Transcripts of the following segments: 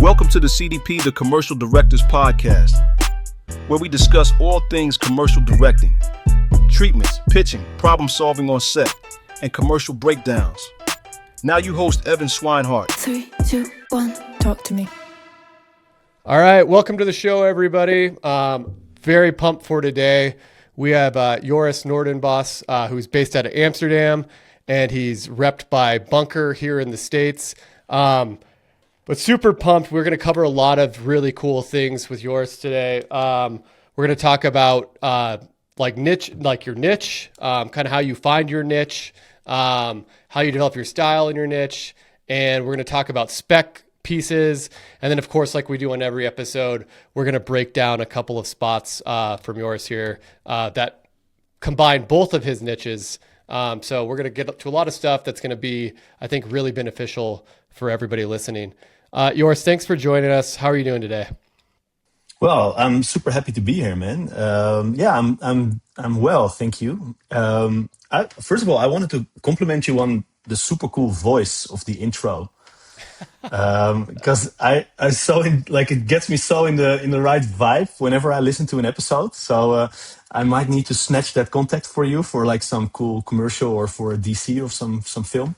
Welcome to the CDP, the Commercial Directors Podcast, where we discuss all things commercial directing, treatments, pitching, problem solving on set, and commercial breakdowns. Now you host Evan Swinehart. 3, 2, 1, talk to me. All right, welcome to the show, everybody. Very pumped for today. We have Joris Noordenbos, who's based out of Amsterdam, and he's repped by Bunker here in the States. But super pumped. We're going to cover a lot of really cool things with Joris today. We're going to talk about your niche, kind of how you find your niche, how you develop your style in your niche, and we're going to talk about spec pieces. And then, of course, like we do on every episode, we're going to break down a couple of spots from Joris here that combine both of his niches. So we're going to get up to a lot of stuff that's going to be, I think, really beneficial for everybody listening. Joris, thanks for joining us. How are you doing today? Well, I'm super happy to be here, man. I'm well, thank you. First of all, I wanted to compliment you on the super cool voice of the intro, because I so it gets me so in the right vibe whenever I listen to an episode. So I might need to snatch that contact for you for like some cool commercial or for a DC or some film.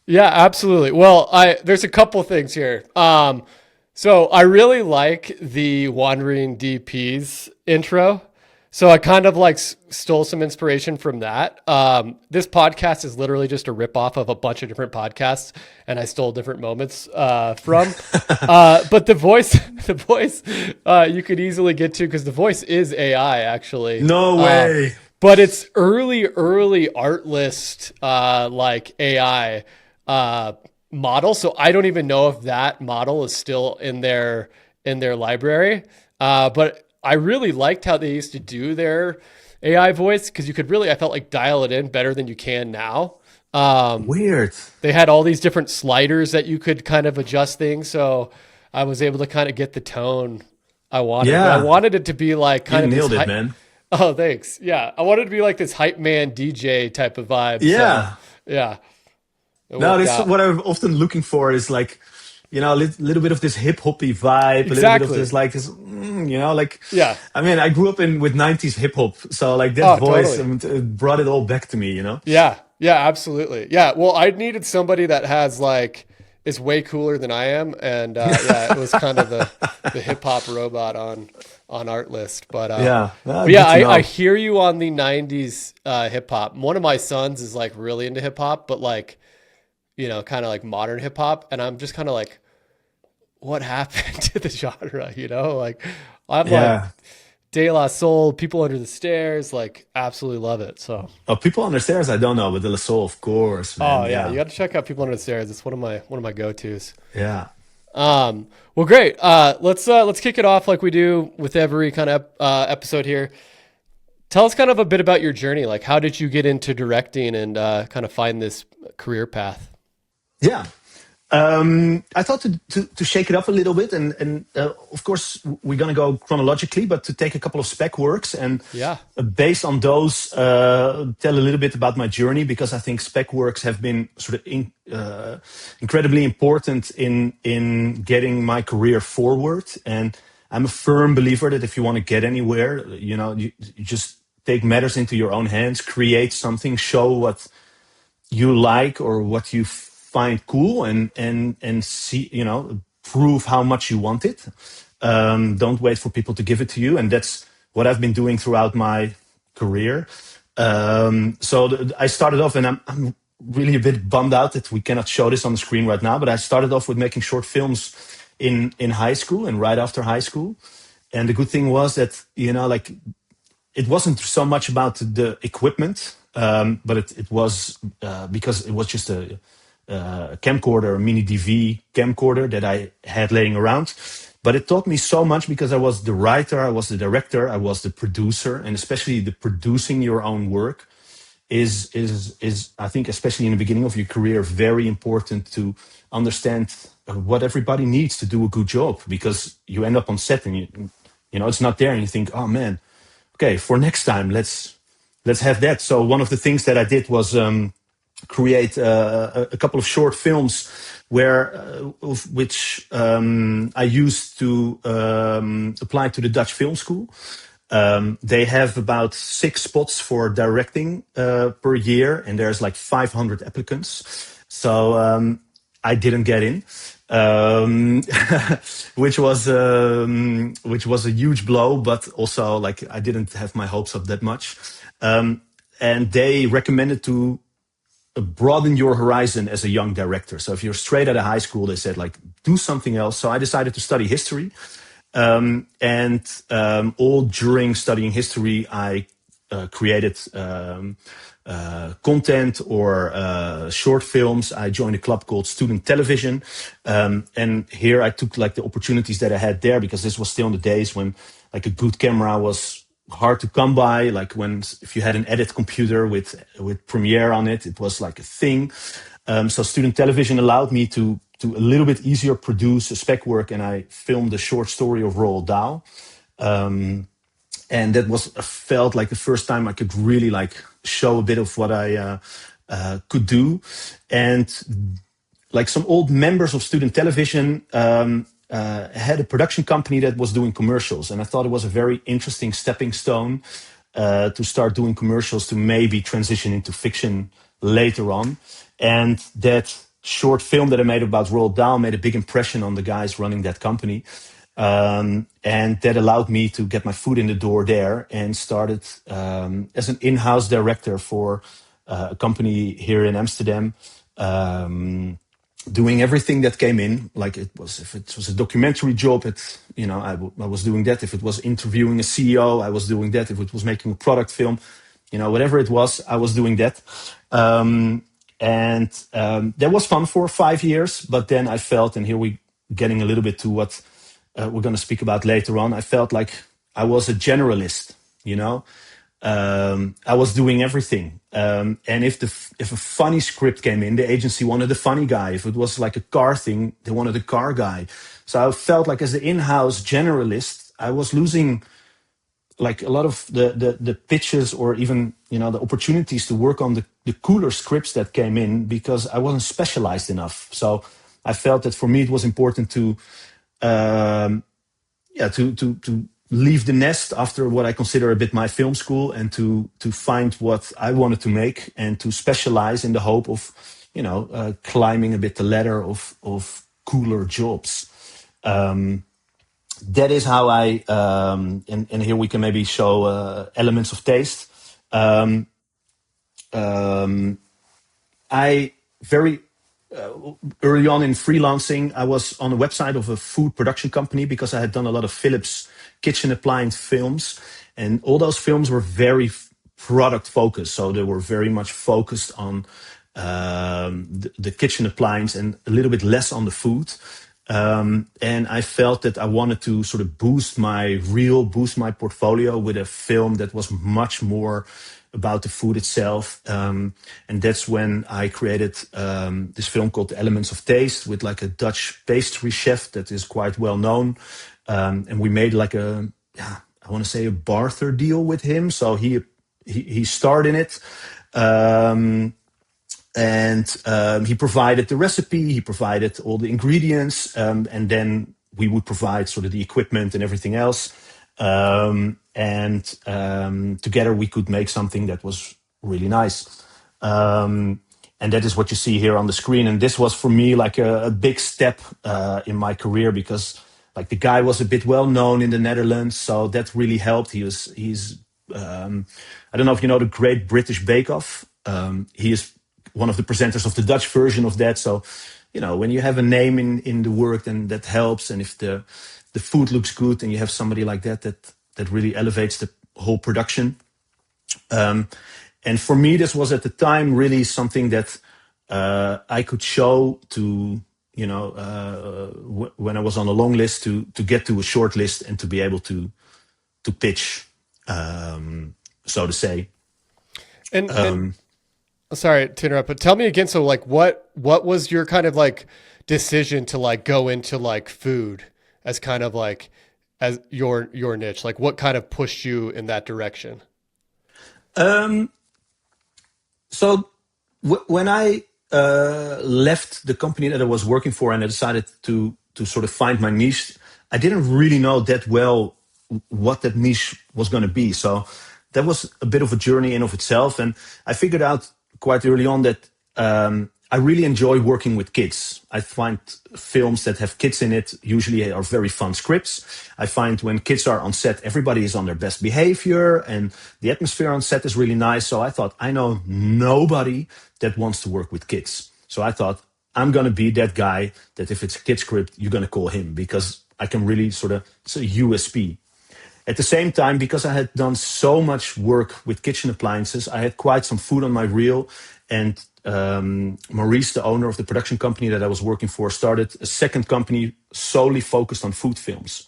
Yeah, absolutely. Well, there's a couple things here. So I really like the Wandering DP's intro. So I kind of stole some inspiration from that. This podcast is literally just a ripoff of a bunch of different podcasts, and I stole different moments from. But the voice, you could easily get to because the voice is AI actually. No way. But it's early art list AI model. So I don't even know if that model is still in their library. But I really liked how they used to do their AI voice because you could really, I felt like dial it in better than you can now. Weird. They had all these different sliders that you could kind of adjust things. So I was able to kind of get the tone I wanted. Yeah. I wanted it to be like kind you of nailed it, man. Oh, thanks. Yeah. I wanted it to be like this hype man DJ type of vibe. Yeah. So, yeah. No, this is what I'm often looking for is a little bit of this hip hoppy vibe, Exactly. a little bit of this, yeah. I mean, I grew up with 90s hip hop, so that voice totally. brought it all back to me, Yeah. Yeah, absolutely. Yeah. Well, I needed somebody that has is way cooler than I am. And it was kind of the hip hop robot on Artlist. But I hear you on the 90s hip hop. One of my sons is really into hip hop, but kind of modern hip hop. And I'm just kind of what happened to the genre? I'm De La Soul, People Under the Stairs, absolutely love it. So People Under the Stairs, I don't know, but De La Soul, of course, man. Oh yeah, you got to check out People Under the Stairs. It's one of my go-tos. Yeah. Well, great. Let's kick it off like we do with every kind of episode here. Tell us kind of a bit about your journey. How did you get into directing and kind of find this career path? Yeah. I thought to shake it up a little bit, and of course we're going to go chronologically, but to take a couple of spec works and based on those, tell a little bit about my journey, because I think spec works have been sort of incredibly important in getting my career forward. And I'm a firm believer that if you want to get anywhere, you just take matters into your own hands, create something, show what you like or what you find cool, and see, prove how much you want it. Don't wait for people to give it to you, and that's what I've been doing throughout my career. I started off, and I'm really a bit bummed out that we cannot show this on the screen right now, but I started off with making short films in high school and right after high school. And the good thing was that it wasn't so much about the equipment, but it was because it was just a camcorder, a mini DV camcorder that I had laying around. But it taught me so much because I was the writer, I was the director, I was the producer, and especially the producing your own work is I think, especially in the beginning of your career, very important to understand what everybody needs to do a good job, because you end up on set and it's not there, and you think, oh man, okay, for next time let's have that. So one of the things that I did was create a couple of short films where of which I used to apply to the Dutch Film School. They have about 6 spots for directing per year, and there's like 500 applicants. So I didn't get in, which was a huge blow. But also, like, I didn't have my hopes up that much. And they recommended to broaden your horizon as a young director. So if you're straight out of high school, they said, like, do something else. So I decided to study history. All during studying history, I created content or short films. I joined a club called Student Television. And here I took like the opportunities that I had there, because this was still in the days when like a good camera was hard to come by. Like if you had an edit computer with Premiere on it, it was like a thing. So Student Television allowed me to a little bit easier produce a spec work, and I filmed a short story of Roald Dahl. And that felt like the first time I could really like show a bit of what I could do. And like some old members of Student Television had a production company that was doing commercials. And I thought it was a very interesting stepping stone to start doing commercials, to maybe transition into fiction later on. And that short film that I made about Roald Dahl made a big impression on the guys running that company. And that allowed me to get my foot in the door there, and started as an in-house director for a company here in Amsterdam, doing everything that came in. Like if it was a documentary job, I was doing that. If it was interviewing a CEO, I was doing that. If it was making a product film, whatever it was, I was doing that. That was fun for 5 years. But then I felt, and here we getting a little bit to what we're going to speak about later on, I felt like I was a generalist, I was doing everything. And if a funny script came in, the agency wanted a funny guy. If it was like a car thing, they wanted a car guy. So I felt like as the in-house generalist, I was losing like a lot of the pitches, or even, the opportunities to work on the cooler scripts that came in, because I wasn't specialized enough. So I felt that for me, it was important to leave the nest after what I consider a bit my film school, and to find what I wanted to make, and to specialize in the hope of, climbing a bit the ladder of cooler jobs. That is how I, and here we can maybe show elements of taste. I very early on in freelancing, I was on a website of a food production company, because I had done a lot of Philips kitchen appliance films, and all those films were very product focused. So they were very much focused on the kitchen appliance, and a little bit less on the food. And I felt that I wanted to sort of boost my portfolio with a film that was much more about the food itself. And that's when I created this film called The Elements of Taste, with like a Dutch pastry chef that is quite well known. And we made like I want to say a barter deal with him. So he starred in it. And he provided the recipe, he provided all the ingredients, and then we would provide sort of the equipment and everything else. Together we could make something that was really nice. And that is what you see here on the screen. And this was for me like a big step in my career, because like the guy was a bit well known in the Netherlands, so that really helped. He's I don't know if you know the Great British Bake Off. He is one of the presenters of the Dutch version of that. So, when you have a name in the work, then that helps. And if the food looks good and you have somebody like that really elevates the whole production. And for me, this was at the time really something that I could show to, when I was on a long list, to get to a short list and to be able to pitch, so to say. And sorry to interrupt, but tell me again. So like, what was your kind of like decision to like go into like food as kind of like as your niche? Like what kind of pushed you in that direction? So when I left the company that I was working for and I decided to sort of find my niche, I didn't really know that well what that niche was going to be. So that was a bit of a journey in of itself. And I figured out quite early on that I really enjoy working with kids. I find films that have kids in it usually are very fun scripts. I find when kids are on set, everybody is on their best behavior and the atmosphere on set is really nice. So I thought, I know nobody that wants to work with kids. So I thought, I'm going to be that guy that if it's a kid script, you're going to call him because I can really it's a USP. At the same time, because I had done so much work with kitchen appliances, I had quite some food on my reel. And Maurice, the owner of the production company that I was working for, started a second company solely focused on food films.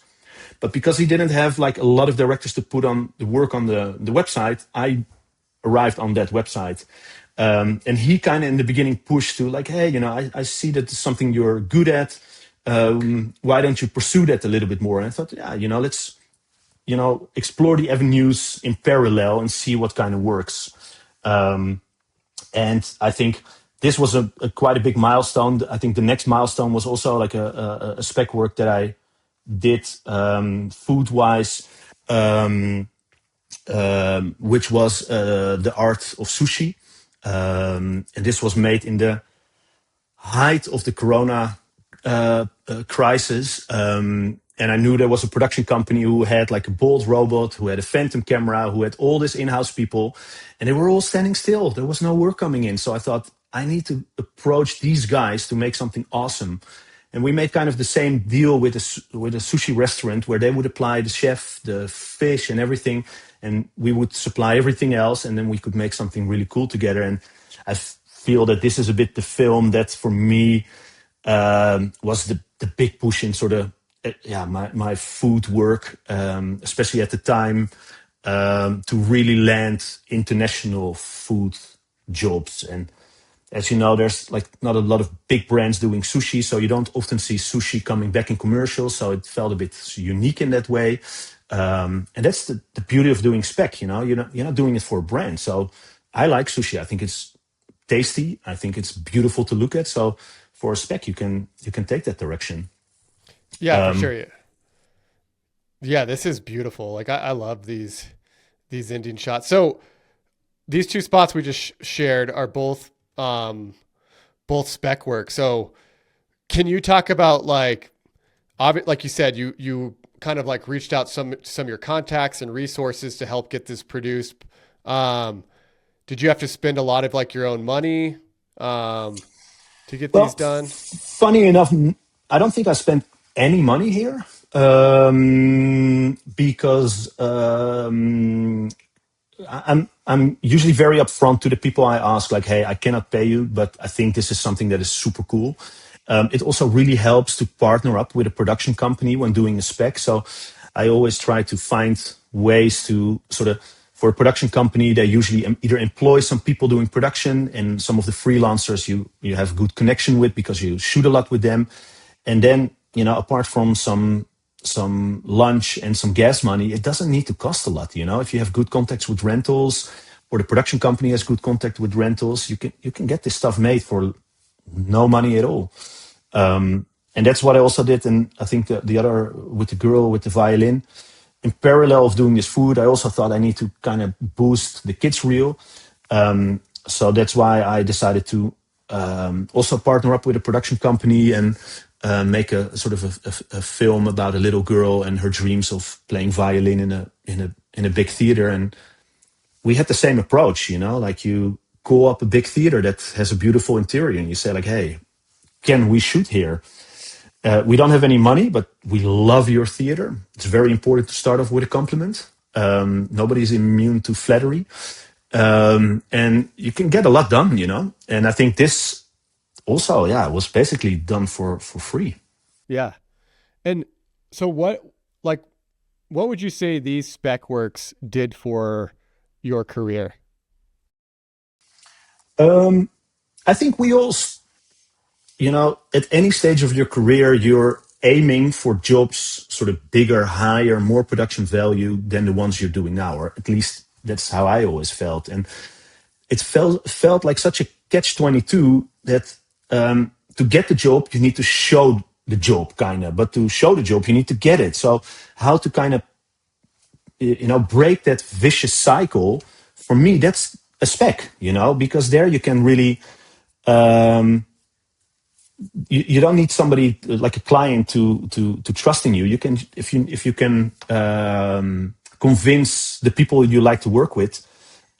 But because he didn't have like a lot of directors to put on the work on the website, I arrived on that website. And he kind of in the beginning pushed to like, hey, I see that it's something you're good at. Why don't you pursue that a little bit more? And I thought, yeah, let's explore the avenues in parallel and see what kind of works. And I think this was quite a big milestone. I think the next milestone was also like a spec work that I did food-wise, which was the art of sushi. And this was made in the height of the Corona crisis. And I knew there was a production company who had like a Bolt robot, who had a Phantom camera, who had all this in-house people, and they were all standing still. There was no work coming in. So I thought, I need to approach these guys to make something awesome. And we made kind of the same deal with a sushi restaurant where they would apply the chef, the fish and everything, and we would supply everything else, and then we could make something really cool together. And I feel that this is a bit the film that for me was the big push in sort of my food work, especially at the time, to really land international food jobs. And as you know, there's like not a lot of big brands doing sushi, so you don't often see sushi coming back in commercials. So it felt a bit unique in that way. And that's the beauty of doing spec. You're not doing it for a brand. So I like sushi. I think it's tasty. I think it's beautiful to look at. So for a spec, you can take that direction. Yeah, for sure. Yeah, this is beautiful. Like I love these ending shots. So these two spots we just shared are both spec work. So can you talk about like you said, you kind of like reached out some of your contacts and resources to help get this produced. Did you have to spend a lot of like your own money to get these done? Funny enough, I don't think I spent any money here because I'm usually very upfront to the people I ask, like, hey, I cannot pay you, but I think this is something that is super cool. It also really helps to partner up with a production company when doing a spec. So I always try to find ways to for a production company, they usually either employ some people doing production, and some of the freelancers you have good connection with because you shoot a lot with them. And then, apart from some lunch and some gas money, it doesn't need to cost a lot. If you have good contacts with rentals, or the production company has good contact with rentals, you can get this stuff made for no money at all. And that's what I also did. And I think the other, with the girl with the violin, in parallel of doing this food, I also thought I need to kind of boost the kids reel. So that's why I decided to also partner up with a production company and make a sort of a film about a little girl and her dreams of playing violin in a big theater. And we had the same approach, like you call up a big theater that has a beautiful interior and you say like, hey, can we shoot here? We don't have any money, but we love your theater. It's very important to start off with a compliment. Nobody's immune to flattery. And you can get a lot done, And I think this also, was basically done for free. Yeah. And so what would you say these spec works did for your career? I think we all, at any stage of your career, you're aiming for jobs sort of bigger, higher, more production value than the ones you're doing now, or at least that's how I always felt. And it felt like such a catch-22 that to get the job, you need to show the job, kind of. But to show the job, you need to get it. So how to kind of, break that vicious cycle, for me, that's a spec, because there you can really, you don't need somebody like a client to trust in you. You can, if you can convince the people you like to work with,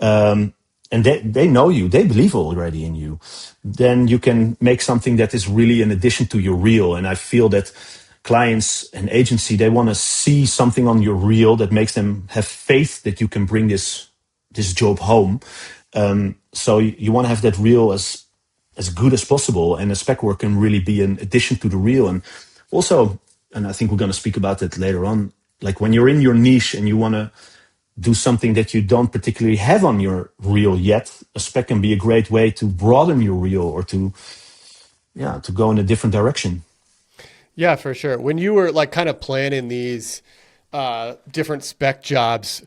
and they know you, they believe already in you, then you can make something that is really an addition to your reel. And I feel that clients and agency, they want to see something on your reel that makes them have faith that you can bring this job home. So you want to have that reel as good as possible, and a spec work can really be an addition to the reel. And also, and I think we're going to speak about it later on, like when you're in your niche and you want to do something that you don't particularly have on your reel yet, a spec can be a great way to broaden your reel or to go in a different direction. Yeah, for sure. When you were like kind of planning these different spec jobs,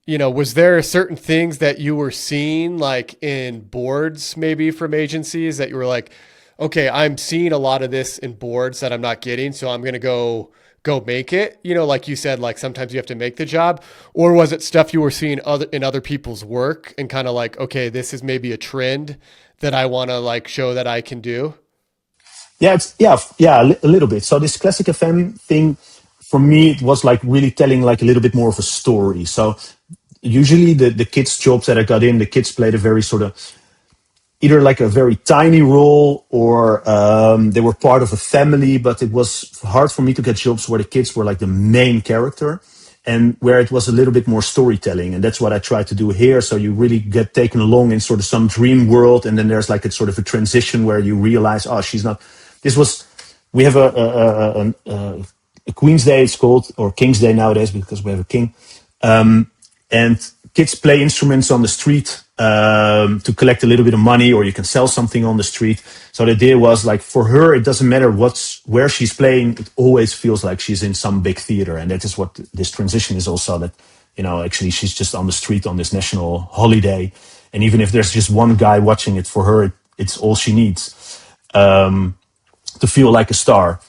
was there certain things that you were seeing like in boards maybe from agencies that you were like, okay, I'm seeing a lot of this in boards that I'm not getting, so I'm going to go make it, like you said, like sometimes you have to make the job? Or was it stuff you were seeing in other people's work and kind of like, okay, this is maybe a trend that I want to like show that I can do? Yeah, a little bit. So this classic FM thing, for me, it was like really telling like a little bit more of a story. So usually the kids' jobs that I got in, the kids played a very sort of either like a very tiny role or they were part of a family, but it was hard for me to get jobs where the kids were like the main character and where it was a little bit more storytelling. And that's what I tried to do here. So you really get taken along in sort of some dream world. And then there's like a sort of a transition where you realize, oh, she's not, we have a Queen's Day, it's called, or King's Day nowadays because we have a king. And kids play instruments on the street to collect a little bit of money, or you can sell something on the street. So the idea was like, for her, it doesn't matter where she's playing. It always feels like she's in some big theater. And that is what this transition is also, that, actually she's just on the street on this national holiday. And even if there's just one guy watching it, for her, it's all she needs to feel like a star.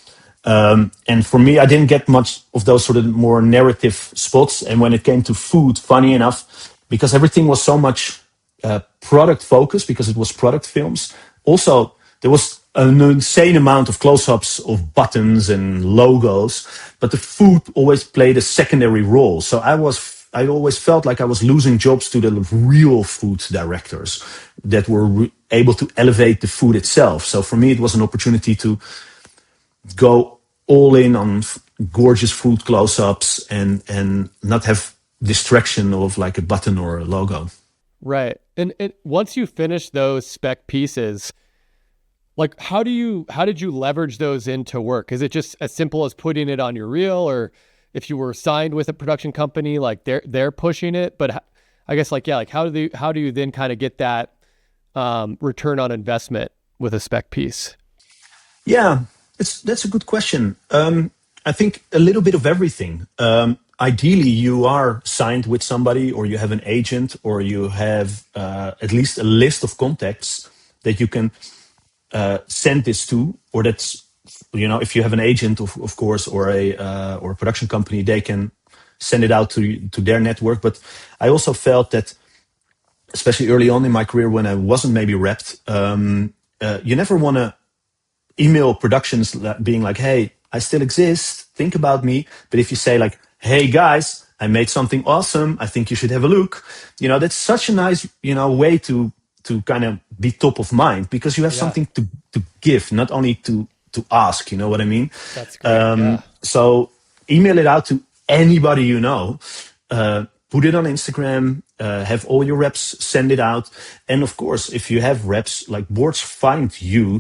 And for me, I didn't get much of those sort of more narrative spots. And when it came to food, funny enough, because everything was so much product focused, because it was product films, also there was an insane amount of close-ups of buttons and logos, but the food always played a secondary role. So I always felt like I was losing jobs to the real food directors that were able to elevate the food itself. So for me, it was an opportunity to go all in on gorgeous food close-ups and not have distraction of like a button or a logo. Right. And once you finish those spec pieces, like how did you leverage those into work? Is it just as simple as putting it on your reel, or if you were signed with a production company, like they're pushing it? But I guess like, yeah, like how do you then kind of get that return on investment with a spec piece? Yeah. That's a good question. I think a little bit of everything. Ideally, you are signed with somebody, or you have an agent, or you have at least a list of contacts that you can send this to. Or that's, if you have an agent, of course, or a production company, they can send it out to their network. But I also felt that, especially early on in my career when I wasn't maybe repped, you never want to email productions being like, hey, I still exist, think about me. But if you say like, hey guys, I made something awesome, I think you should have a look, that's such a nice way to kind of be top of mind, because you have something to give, not only to ask, you know what I mean? That's great. So email it out to anybody put it on Instagram, have all your reps send it out. And of course, if you have reps, like boards find you.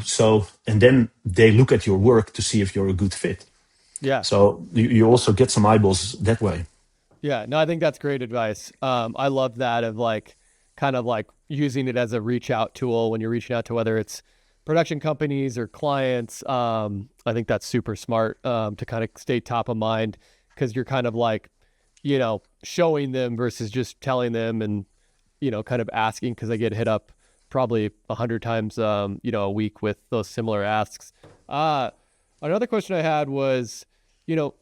And then they look at your work to see if you're a good fit. Yeah. So you also get some eyeballs that way. Yeah. No, I think that's great advice. I love that, of like, kind of like using it as a reach out tool when you're reaching out to whether it's production companies or clients. I think that's super smart to kind of stay top of mind, because you're kind of like, showing them versus just telling them and kind of asking, because I get hit up probably 100 times, a week with those similar asks. Another question I had was,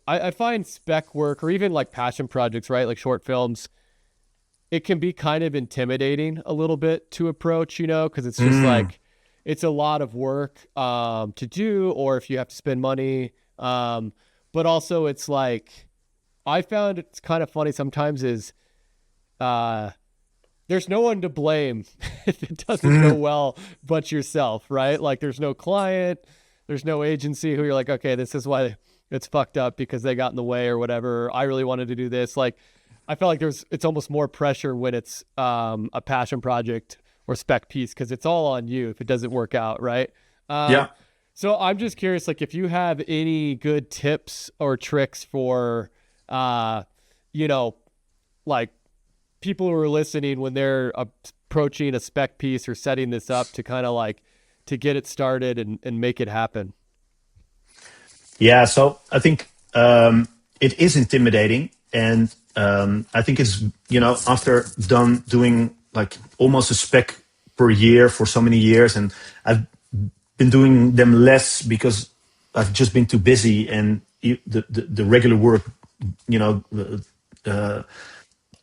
I find spec work or even like passion projects, right? Like short films, it can be kind of intimidating a little bit to approach, because it's just like, it's a lot of work to do, or if you have to spend money. But also it's like, I found it's kind of funny sometimes is there's no one to blame if it doesn't go well but yourself, right? Like there's no client, there's no agency who you're like, okay, this is why it's fucked up because they got in the way or whatever. I really wanted to do this. Like I felt like it's almost more pressure when it's a passion project or spec piece because it's all on you if it doesn't work out, right? Yeah. So I'm just curious, like if you have any good tips or tricks for, like people who are listening when they're approaching a spec piece or setting this up to kind of like to get it started and make it happen. Yeah, so I think it is intimidating, and I think it's after doing like almost a spec per year for so many years, and I've been doing them less because I've just been too busy, and the regular work,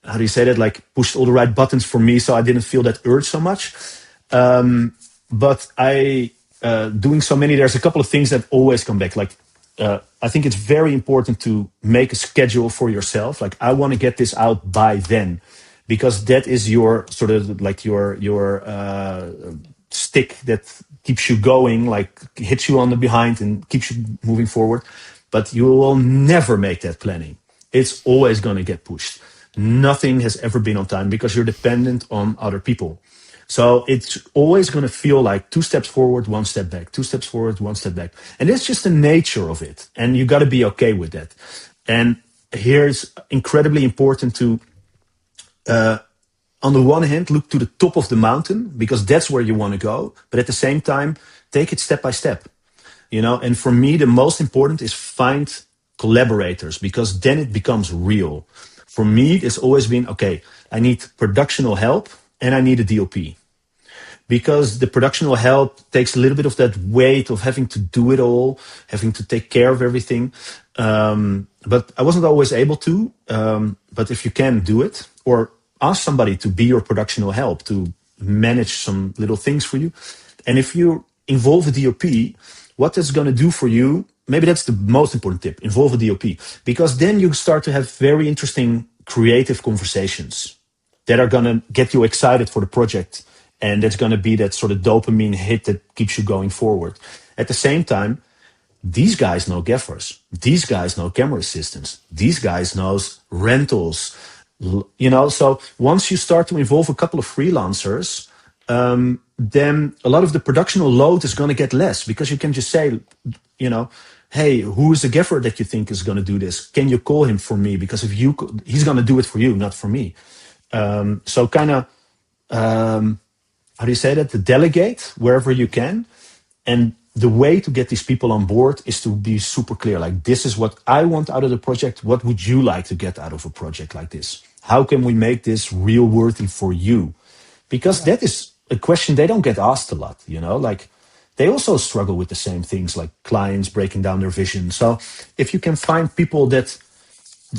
how do you say that? Like pushed all the right buttons for me, so I didn't feel that urge so much. But doing so many, there's a couple of things that always come back. Like I think it's very important to make a schedule for yourself. Like I want to get this out by then, because that is your sort of like your stick that keeps you going, like hits you on the behind and keeps you moving forward. But you will never make that planning. It's always going to get pushed. Nothing has ever been on time because you're dependent on other people. So it's always going to feel like 2 steps forward, 1 step back, 2 steps forward, 1 step back. And it's just the nature of it. And you got to be okay with that. And here's incredibly important to, on the one hand, look to the top of the mountain because that's where you want to go. But at the same time, take it step by step. And for me, the most important is find collaborators because then it becomes real. For me, it's always been, okay, I need productional help and I need a DOP. Because the productional help takes a little bit of that weight of having to do it all, having to take care of everything. But I wasn't always able to. But if you can do it, or ask somebody to be your productional help, to manage some little things for you. And if you involve a DOP, what that's going to do for you, maybe that's the most important tip, involve a DOP. Because then you start to have very interesting creative conversations that are going to get you excited for the project. And that's going to be that sort of dopamine hit that keeps you going forward. At the same time, these guys know gaffers. These guys know camera assistants. These guys knows rentals. So once you start to involve a couple of freelancers, then a lot of the productional load is going to get less because you can just say, hey, who is the gaffer that you think is going to do this? Can you call him for me? Because he's going to do it for you, not for me. So kind of, how do you say that? To delegate wherever you can. And the way to get these people on board is to be super clear. Like, this is what I want out of the project. What would you like to get out of a project like this? How can we make this real worthy for you? Because that is a question they don't get asked a lot, like they also struggle with the same things like clients breaking down their vision. So if you can find people that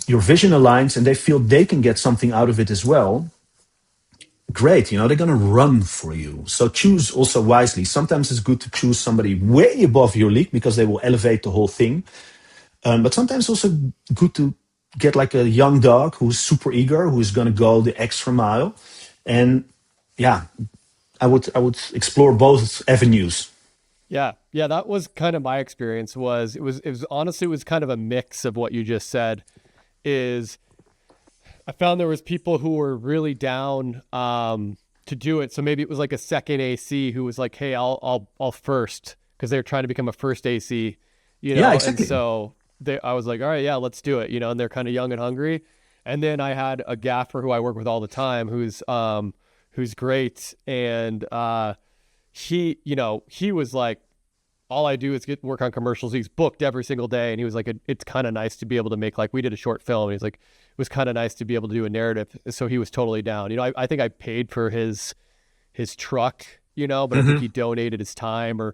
your vision aligns and they feel they can get something out of it as well, great, they're going to run for you. So choose also wisely. Sometimes it's good to choose somebody way above your league because they will elevate the whole thing. But sometimes also good to get like a young dog who's super eager, who's going to go the extra mile. And yeah, I would explore both avenues. Yeah, that was kind of my experience. It was honestly, it was kind of a mix of what you just said. Is I found there was people who were really down to do it. So maybe it was like a second AC who was like, "Hey, I'll first," because they were trying to become a first AC. Yeah, exactly. And so I was like, "All right, yeah, let's do it." And they're kind of young and hungry. And then I had a gaffer who I work with all the time, who's great, and he was like all I do is work on commercials. He's booked every single day. And he was like, it's kind of nice to be able to make, like, we did a short film. And he's like, it was kind of nice to be able to do a narrative. So he was totally down. You know, I think I paid for his truck, you know, but I think he donated his time or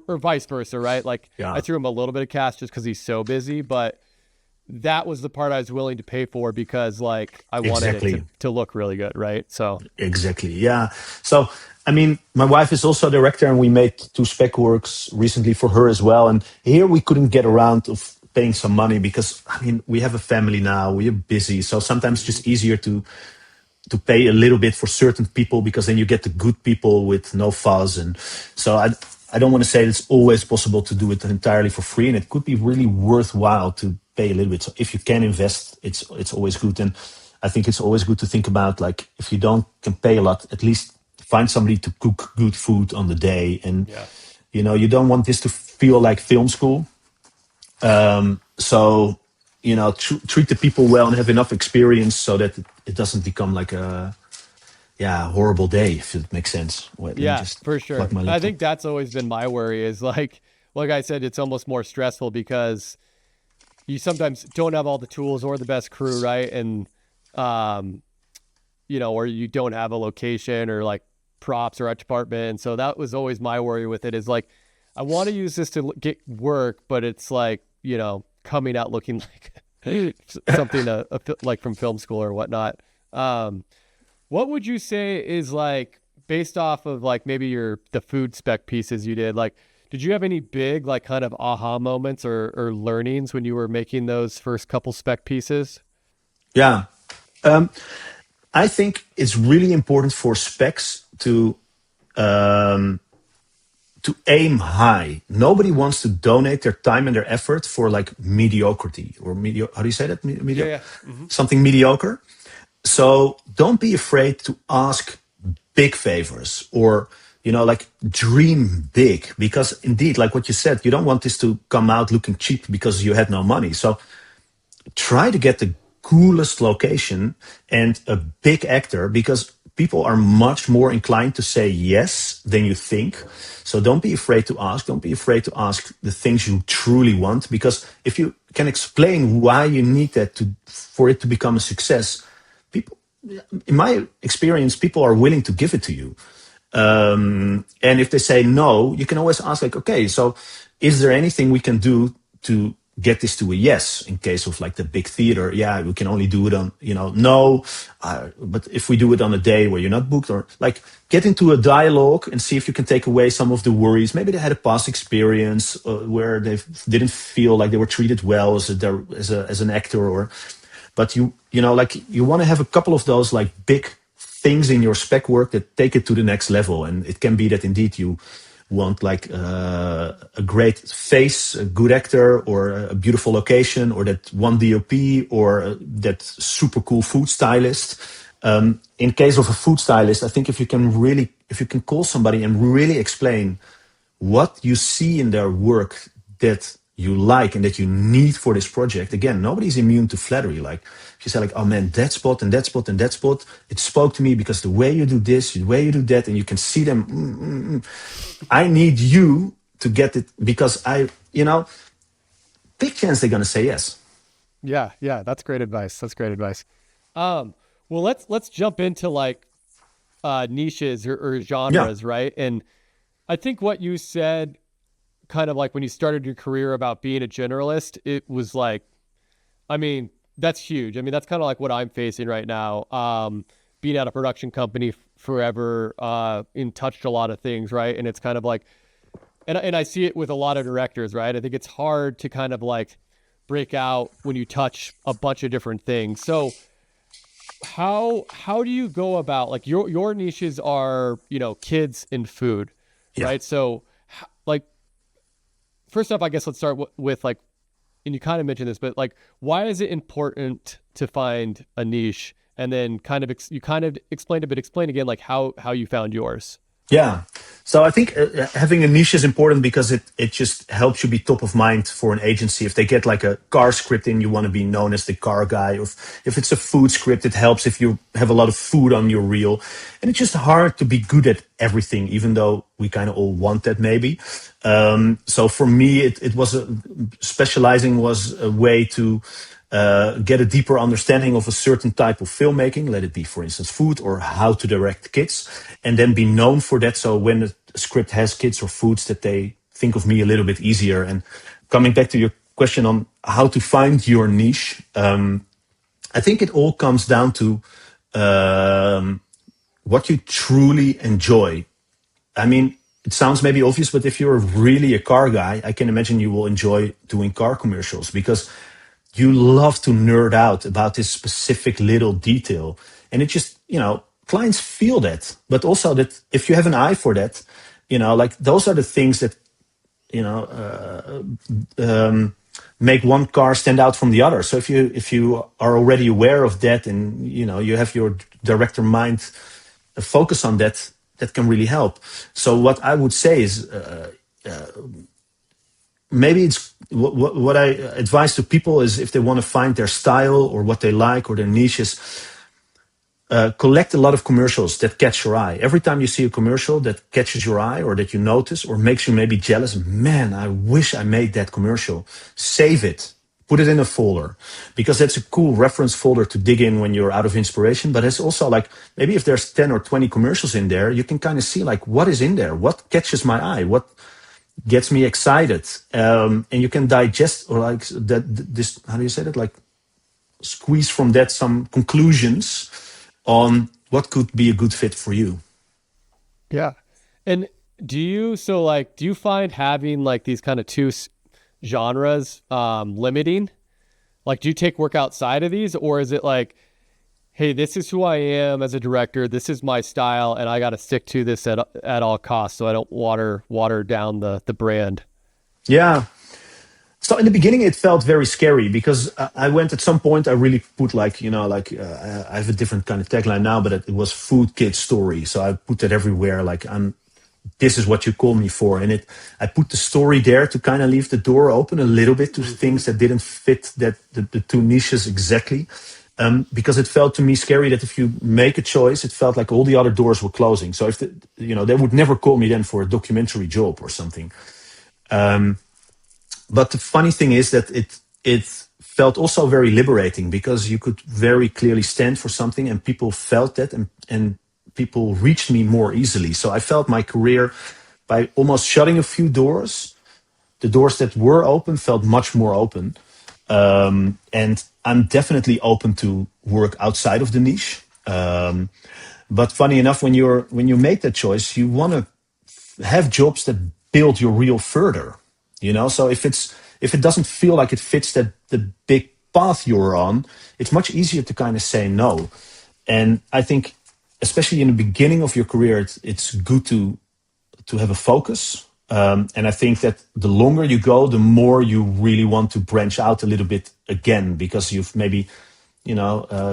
vice versa, right? Like I threw him a little bit of cash just because he's so busy, but that was the part I was willing to pay for because like I wanted it to look really good, right? So exactly, yeah. So I mean, my wife is also a director, and we made 2 spec works recently for her as well. And here we couldn't get around of paying some money because I mean we have a family now, we are busy, so sometimes it's just easier to pay a little bit for certain people because then you get the good people with no fuss. And so I don't want to say it's always possible to do it entirely for free, and it could be really worthwhile to pay a little bit. So if you can invest, it's always good. And I think it's always good to think about, like, if you can pay a lot, at least find somebody to cook good food on the day. And you know, you don't want this to feel like film school. So you know, treat the people well and have enough experience so that it doesn't become like a horrible day, if it makes sense. Wait, for sure. I think that's always been my worry is like I said, it's almost more stressful because you sometimes don't have all the tools or the best crew, right? And you know, or you don't have a location or like props or art department. And so that was always my worry with it is like, I want to use this to get work, but it's like, you know, coming out looking like something like from film school or whatnot. What would you say is like, based off of like maybe the food spec pieces you did, like, did you have any big like kind of aha moments or learnings when you were making those first couple spec pieces? Yeah. I think it's really important for specs to aim high. Nobody wants to donate their time and their effort for like mediocrity or how do you say that? Something mediocre. So don't be afraid to ask big favors or, you know, like dream big, because indeed, like what you said, you don't want this to come out looking cheap because you had no money. So try to get the coolest location and a big actor, because people are much more inclined to say yes than you think. So don't be afraid to ask. Don't be afraid to ask the things you truly want, because if you can explain why you need that for it to become a success, people, in my experience, people are willing to give it to you. And if they say no, you can always ask like, okay, so is there anything we can do to get this to a yes? In case of like the big theater, we can only do it on, you know, no. But if we do it on a day where you're not booked, or like get into a dialogue and see if you can take away some of the worries. Maybe they had a past experience where they didn't feel like they were treated well as an actor, but you know, like you want to have a couple of those like big things in your spec work that take it to the next level. And it can be that indeed you want like a great face, a good actor, or a beautiful location, or that one DOP, or that super cool food stylist. In case of a food stylist, I think if you can call somebody and really explain what you see in their work that you like and that you need for this project. Again, nobody's immune to flattery. Like if you say like, oh man, that spot and that spot and that spot, it spoke to me because the way you do this, the way you do that, and you can see them. I need you to get it, because big chance they're going to say yes. Yeah. That's great advice. Well, let's jump into like niches or genres, right? And I think what you said, kind of like when you started your career about being a generalist, it was like, I mean, that's huge. I mean, that's kind of like what I'm facing right now. Being at a production company forever, touched a lot of things, right? And it's kind of like, and I see it with a lot of directors, right? I think it's hard to kind of like break out when you touch a bunch of different things. So how do you go about, like, your niches are, you know, kids and food, right? So like, first off, I guess let's start with like, and you kind of mentioned this, but like, why is it important to find a niche? And then you kind of explained it, but explain again, like how you found yours. Yeah. So I think having a niche is important because it just helps you be top of mind for an agency. If they get like a car script in, you want to be known as the car guy. Or if it's a food script, it helps if you have a lot of food on your reel. And it's just hard to be good at everything, even though we kind of all want that maybe. So for me, it was specializing was a way to get a deeper understanding of a certain type of filmmaking, let it be, for instance, food or how to direct kids, and then be known for that. So when a script has kids or foods, that they think of me a little bit easier. And coming back to your question on how to find your niche, I think it all comes down to what you truly enjoy. I mean, it sounds maybe obvious, but if you're really a car guy, I can imagine you will enjoy doing car commercials because you love to nerd out about this specific little detail. And it just, clients feel that, but also that if you have an eye for that, like those are the things that, make one car stand out from the other. So if you are already aware of that and, you have your director mind focus on that, that can really help. So what I would say is, maybe it's what I advise to people is if they want to find their style or what they like or their niches, collect a lot of commercials that catch your eye. Every time you see a commercial that catches your eye or that you notice or makes you maybe jealous, man, I wish I made that commercial. Save it. Put it in a folder because that's a cool reference folder to dig in when you're out of inspiration. But it's also like maybe if there's 10 or 20 commercials in there, you can kind of see like what is in there, what catches my eye, what gets me excited, and you can digest or like that. This, how do you say that? Like squeeze from that some conclusions on what could be a good fit for you. Yeah, and do you find having like these kind of two genres limiting? Like, do you take work outside of these, or is it like, hey, this is who I am as a director, this is my style, and I got to stick to this at all costs, so I don't water down the brand? Yeah. So in the beginning, it felt very scary because I went at some point. I really put like I have a different kind of tagline now, but it was food kid story. So I put that everywhere. Like this is what you call me for, and I put the story there to kind of leave the door open a little bit to things that didn't fit that the two niches exactly. Because it felt to me scary that if you make a choice, it felt like all the other doors were closing. So if they would never call me then for a documentary job or something. But the funny thing is that it felt also very liberating because you could very clearly stand for something and people felt that and people reached me more easily. So I felt my career by almost shutting a few doors. The doors that were open felt much more open. And I'm definitely open to work outside of the niche. But funny enough, when you make that choice, you want to have jobs that build your reel further. So if it doesn't feel like it fits the big path you're on, it's much easier to kind of say no. And I think, especially in the beginning of your career, it's good to have a focus. And I think that the longer you go, the more you really want to branch out a little bit again, because you've maybe,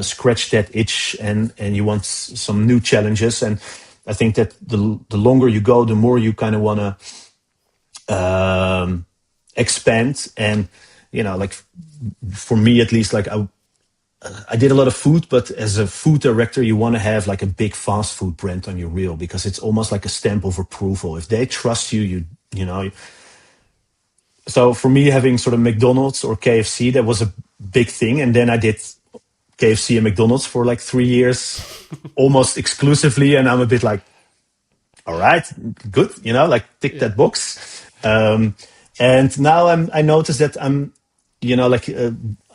scratched that itch and you want some new challenges. And I think that the longer you go, the more you kind of want to expand. And, like for me, at least, like I did a lot of food, but as a food director, you want to have like a big fast food brand on your reel because it's almost like a stamp of approval. If they trust you, you know. So for me, having sort of McDonald's or KFC, that was a big thing. And then I did KFC and McDonald's for like 3 years, almost exclusively. And I'm a bit like, all right, good, like tick that box. And now I notice that I'm,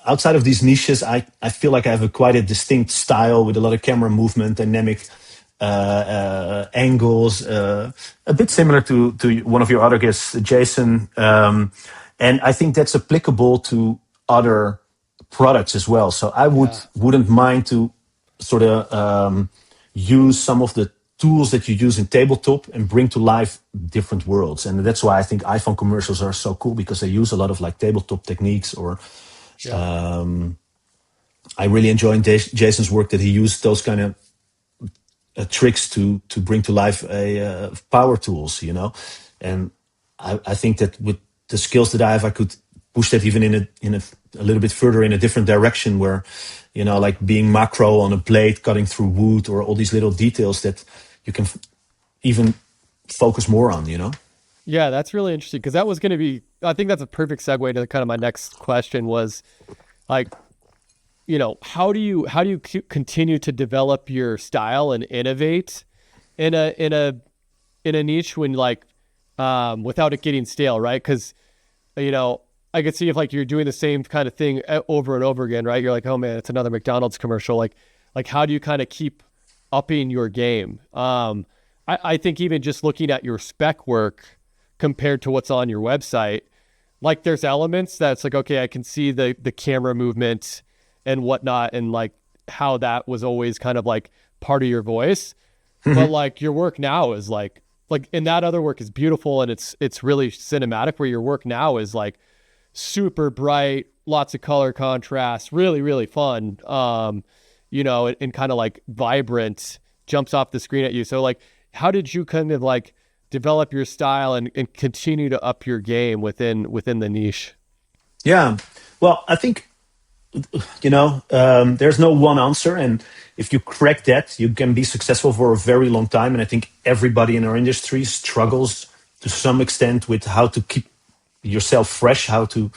outside of these niches, I feel like I have quite a distinct style with a lot of camera movement, dynamic angles, a bit similar to one of your other guests, Jason. And I think that's applicable to other products as well. So I wouldn't mind to sort of use some of the tools that you use in tabletop and bring to life different worlds. And that's why I think iPhone commercials are so cool, because they use a lot of like tabletop techniques or I really enjoy Jason's work that he used those kind of tricks to bring to life a power tools, and I think that with the skills that I have, I could push that even in a little bit further in a different direction, where like being macro on a blade, cutting through wood, or all these little details that you can even focus more on. Yeah, that's really interesting, because that was going to be, I think that's a perfect segue to kind of my next question was, like, how do you continue to develop your style and innovate in a niche when, like, without it getting stale, right? Because I could see if, like, you're doing the same kind of thing over and over again, right? You're like, oh man, it's another McDonald's commercial. Like how do you kind of keep upping your game? I think even just looking at your spec work compared to what's on your website, like, there's elements that's like, okay, I can see the camera movement and whatnot, and like how that was always kind of like part of your voice. But like your work now is like, and that other work is beautiful, and it's really cinematic, where your work now is like super bright, lots of color contrast, really, really fun, and kind of like vibrant, jumps off the screen at you. So like, how did you kind of like develop your style and continue to up your game within the niche? Yeah, well, I think there's no one answer, and if you crack that, you can be successful for a very long time. And I think everybody in our industry struggles to some extent with how to keep yourself fresh, how to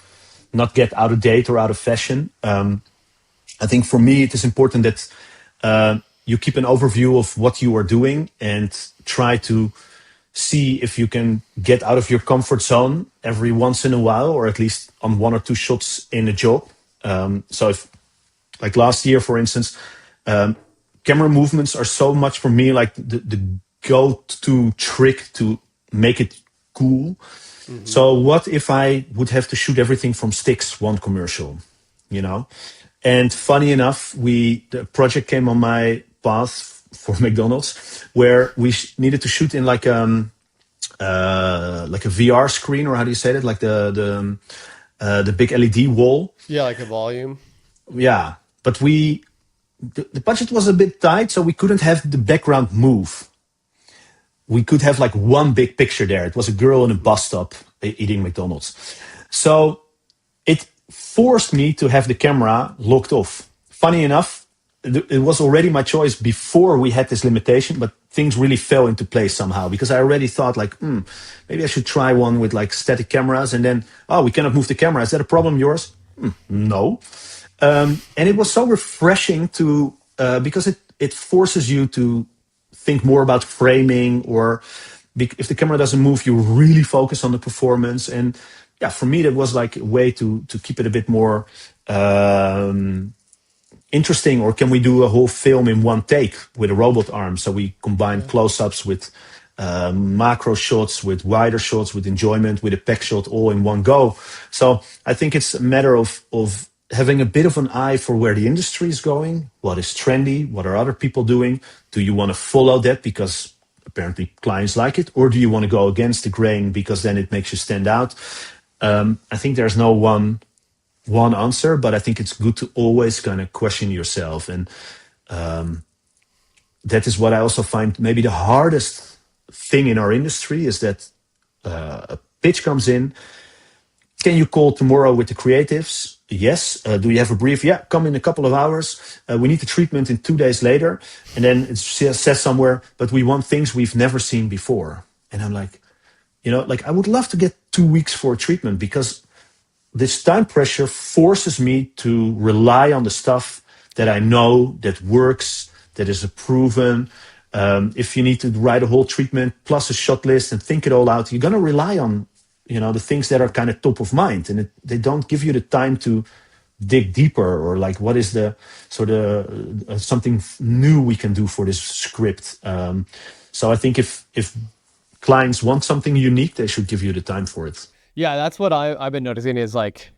not get out of date or out of fashion. I think for me, it is important that you keep an overview of what you are doing and try to see if you can get out of your comfort zone every once in a while, or at least on one or two shots in a job. So if, like last year, for instance, camera movements are so much for me like the go-to trick to make it cool. Mm-hmm. So what if I would have to shoot everything from sticks, one commercial, And funny enough, the project came on my path for McDonald's, where we needed to shoot in like a VR screen, or how do you say that? Like the big LED wall. Yeah, like a volume. Yeah, but the budget was a bit tight, so we couldn't have the background move. We could have like one big picture there. It was a girl in a bus stop eating McDonald's. So it forced me to have the camera locked off. Funny enough, it was already my choice before we had this limitation, but things really fell into place somehow, because I already thought like, maybe I should try one with like static cameras, and then, we cannot move the camera. Is that a problem, Joris? No. And it was so refreshing to, because it forces you to think more about framing, or if the camera doesn't move, you really focus on the performance. And yeah, for me, that was like a way to keep it a bit more interesting. Or can we do a whole film in one take with a robot arm? So we combined close-ups with macro shots, with wider shots, with enjoyment, with a pack shot, all in one go. So I think it's a matter of having a bit of an eye for where the industry is going, what is trendy, what are other people doing? Do you want to follow that because apparently clients like it? Or do you want to go against the grain because then it makes you stand out? I think there's no one answer, but I think it's good to always kind of question yourself. And that is what I also find maybe the hardest thing in our industry is that a pitch comes in. Can you call tomorrow with the creatives? Yes. Do you have a brief? Yeah, come in a couple of hours. We need the treatment in 2 days later. And then it says somewhere, but we want things we've never seen before. And I'm like, I would love to get 2 weeks for a treatment, because this time pressure forces me to rely on the stuff that I know, that works, that is proven. If you need to write a whole treatment plus a shot list and think it all out, you're going to rely on the things that are kind of top of mind, and they don't give you the time to dig deeper, or like, what is the sort of something new we can do for this script. So I think if clients want something unique, they should give you the time for it. Yeah, that's what I've been noticing is like,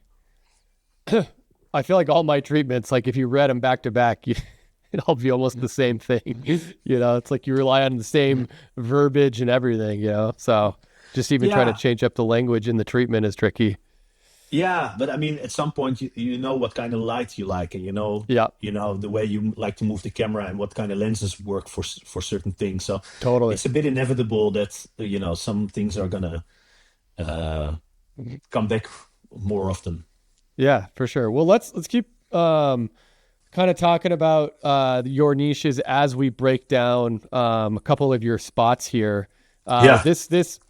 I feel like all my treatments, like if you read them back to back, it'll be almost the same thing. It's like you rely on the same verbiage and everything, so just even trying to change up the language in the treatment is tricky. Yeah, but I mean, at some point, you know what kind of light you like, and Yeah, you know the way you like to move the camera, and what kind of lenses work for certain things. So totally. it's a bit inevitable that some things are gonna uh, come back more often. Yeah, for sure. Well, let's keep kind of talking about your niches as we break down a couple of your spots here. Yeah. This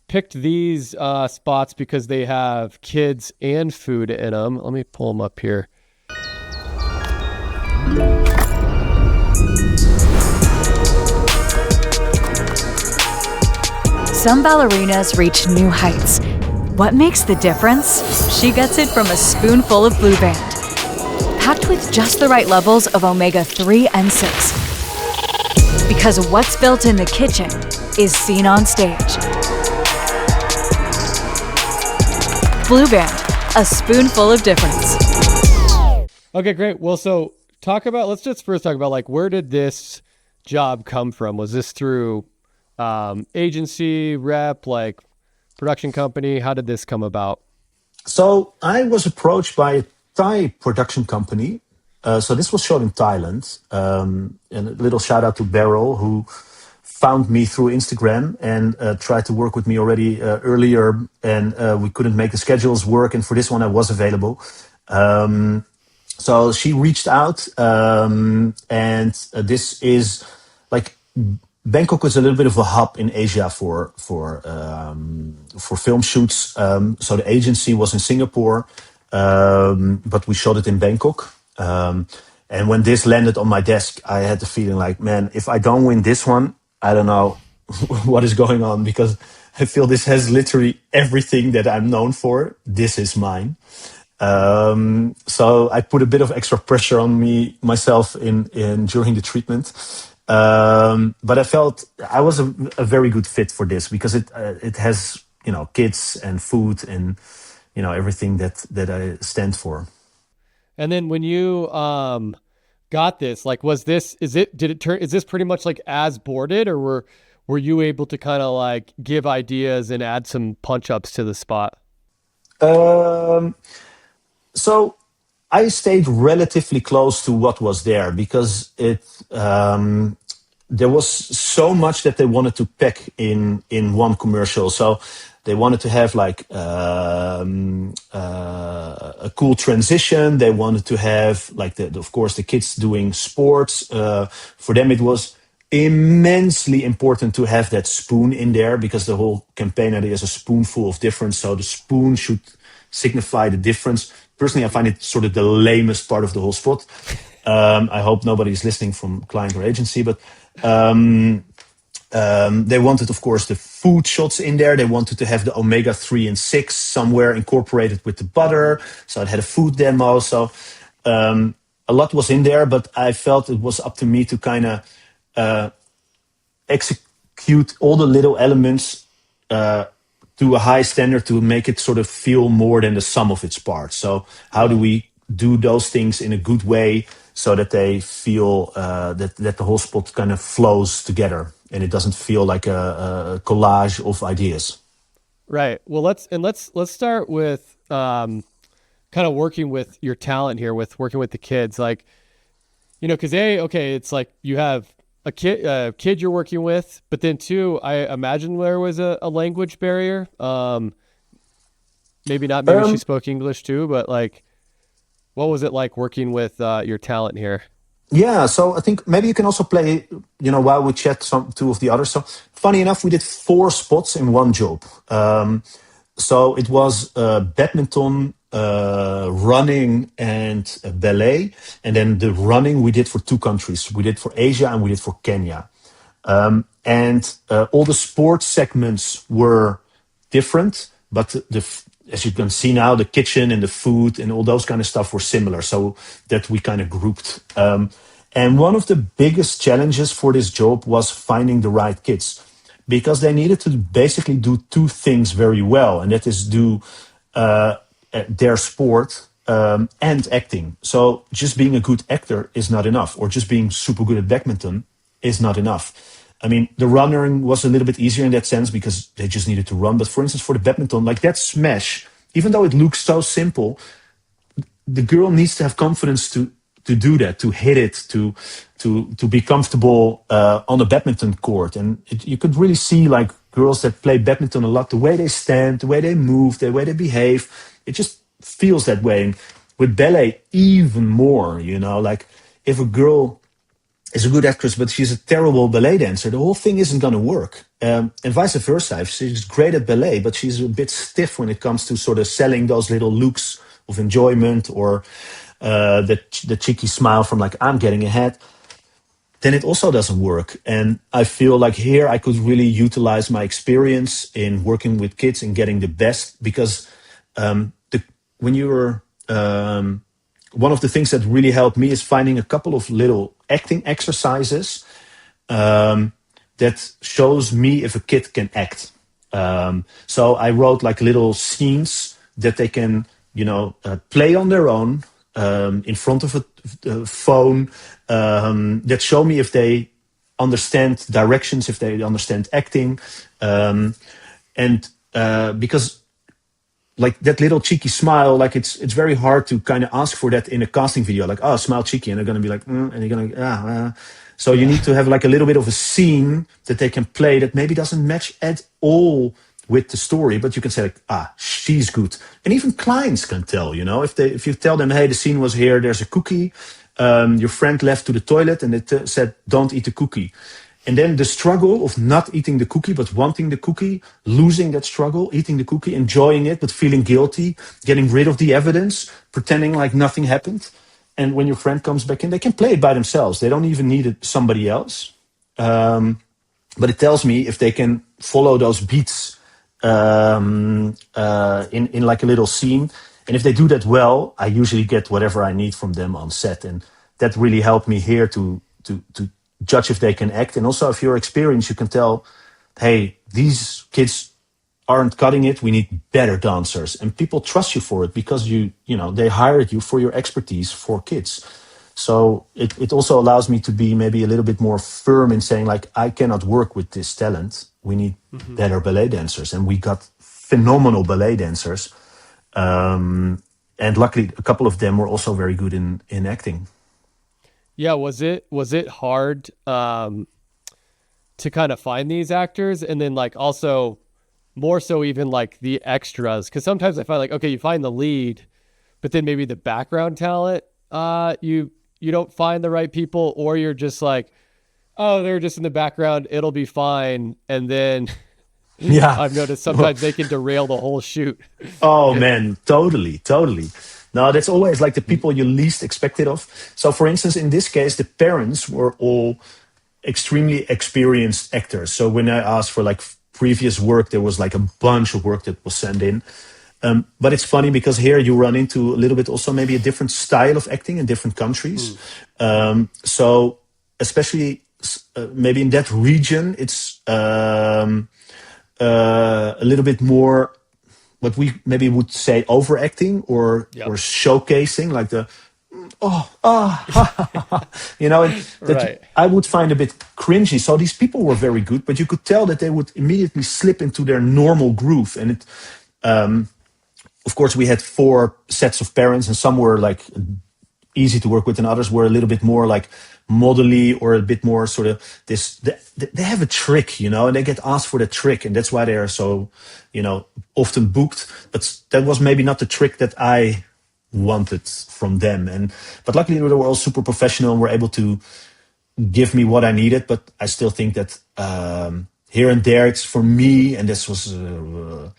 picked these spots because they have kids and food in them. Let me pull them up here. Some ballerinas reach new heights. What makes the difference? She gets it from a spoonful of Blue Band, packed with just the right levels of omega-3 and 6. Because what's built in the kitchen is seen on stage. Blue Band, a spoonful of difference. Okay, great. Well, so let's just first talk about like, where did this job come from? Was this through agency, rep, like production company? How did this come about? So I was approached by a Thai production company. So this was shot in Thailand. And a little shout out to Beryl, who found me through Instagram and tried to work with me already earlier. And we couldn't make the schedules work. And for this one, I was available. So she reached out. And this is like Bangkok is a little bit of a hub in Asia for film shoots. So the agency was in Singapore, but we shot it in Bangkok. And when this landed on my desk, I had the feeling like, man, if I don't win this one, I don't know what is going on, because I feel this has literally everything that I'm known for. This is mine. So I put a bit of extra pressure on myself in during the treatment. But I felt I was a very good fit for this, because it has kids and food and everything that I stand for. And then when you got this, like, is this pretty much like as boarded, or were you able to kind of like give ideas and add some punch ups to the spot? So I stayed relatively close to what was there, because there was so much that they wanted to pack in one commercial. So they wanted to have like a cool transition. They wanted to have like of course the kids doing sports. For them it was immensely important to have that spoon in there, because the whole campaign idea is a spoonful of difference. So the spoon should signify the difference. Personally, I find it sort of the lamest part of the whole spot. I hope nobody's listening from client or agency, but they wanted, of course, the food shots in there. They wanted to have the omega-3 and 6 somewhere incorporated with the butter. So it had a food demo. So a lot was in there, but I felt it was up to me to kind of execute all the little elements to a high standard to make it sort of feel more than the sum of its parts. So how do we do those things in a good way so that they feel that the whole spot kind of flows together and it doesn't feel like a collage of ideas? Right. Well, let's start with kind of working with your talent here, with working with the kids, like, because it's like you have a kid you're working with, but then two, I imagine there was a language barrier. Maybe not. Maybe she spoke English too, but like, what was it like working with your talent here? Yeah, so I think maybe you can also play, while we chat two of the others. So funny enough, we did 4 spots in one job. So it was badminton, running, and ballet. And then the running we did for 2 countries. We did for Asia and we did for Kenya. And all the sports segments were different, but as you can see now, the kitchen and the food and all those kind of stuff were similar. So that we kind of grouped. And one of the biggest challenges for this job was finding the right kids, because they needed to basically do 2 things very well. And that is do their sport and acting. So just being a good actor is not enough, or just being super good at badminton is not enough. I mean, the running was a little bit easier in that sense because they just needed to run. But for instance, for the badminton, like that smash even though it looks so simple, the girl needs to have confidence to do that, to hit it, to be comfortable on a badminton court. And you could really see like girls that play badminton a lot, the way they stand, the way they move, the way they behave, it just feels that way. And with ballet, even more, you know, like if a girl is a good actress, but she's a terrible ballet dancer, the whole thing isn't going to work. And vice versa. If she's great at ballet, but she's a bit stiff when it comes to sort of selling those little looks of enjoyment or the cheeky smile from like, I'm getting ahead, then it also doesn't work. And I feel like here I could really utilize my experience in working with kids and getting the best, because when you're one of the things that really helped me is finding a couple of little acting exercises that shows me if a kid can act. So I wrote like little scenes that they can, you know, play on their own in front of a phone that show me if they understand directions, if they understand acting. Because like that little cheeky smile, like it's very hard to kind of ask for that in a casting video. Like, oh, smile cheeky, and they're going to be like, and you're going to, So you need to have like a little bit of a scene that they can play that maybe doesn't match at all with the story, but you can say like, she's good. And even clients can tell, you know, if you tell them, hey, the scene was here, there's a cookie, your friend left to the toilet and it said, don't eat the cookie. And then the struggle of not eating the cookie, but wanting the cookie, losing that struggle, eating the cookie, enjoying it, but feeling guilty, getting rid of the evidence, pretending like nothing happened. And when your friend comes back in, they can play it by themselves. They don't even need somebody else. But it tells me if they can follow those beats in like a little scene. And if they do that well, I usually get whatever I need from them on set. And that really helped me here to judge if they can act. And also if you're experienced, you can tell, hey, these kids aren't cutting it. We need better dancers. And people trust you for it because you know, they hired you for your expertise for kids. So it also allows me to be maybe a little bit more firm in saying like, I cannot work with this talent. We need better ballet dancers. And we got phenomenal ballet dancers. And luckily a couple of them were also very good in acting. Yeah, was it hard to kind of find these actors, and then like also more so even like the extras? Because sometimes I find like, okay, you find the lead, but then maybe the background talent you don't find the right people, or you're just like, oh, they're just in the background, it'll be fine, and then yeah, I've noticed sometimes they can derail the whole shoot. Oh man, totally. No, that's always like the people you least expected of. So for instance, in this case, the parents were all extremely experienced actors. So when I asked for like previous work, there was like a bunch of work that was sent in. But it's funny because here you run into a little bit also maybe a different style of acting in different countries. So especially maybe in that region, it's a little bit more what we maybe would say overacting or showcasing, like the you know, and that Right. I would find a bit cringy. So these people were very good, but you could tell that they would immediately slip into their normal groove. And it, of course, we had 4 sets of parents, and some were like easy to work with, and others were a little bit more like modelly or a bit more sort of this. They have a trick, you know, and they get asked for the trick, and that's why they are so, you know, often booked. But that was maybe not the trick that I wanted from them. But luckily they were all super professional and were able to give me what I needed. But I still think that here and there it's for me, and this was a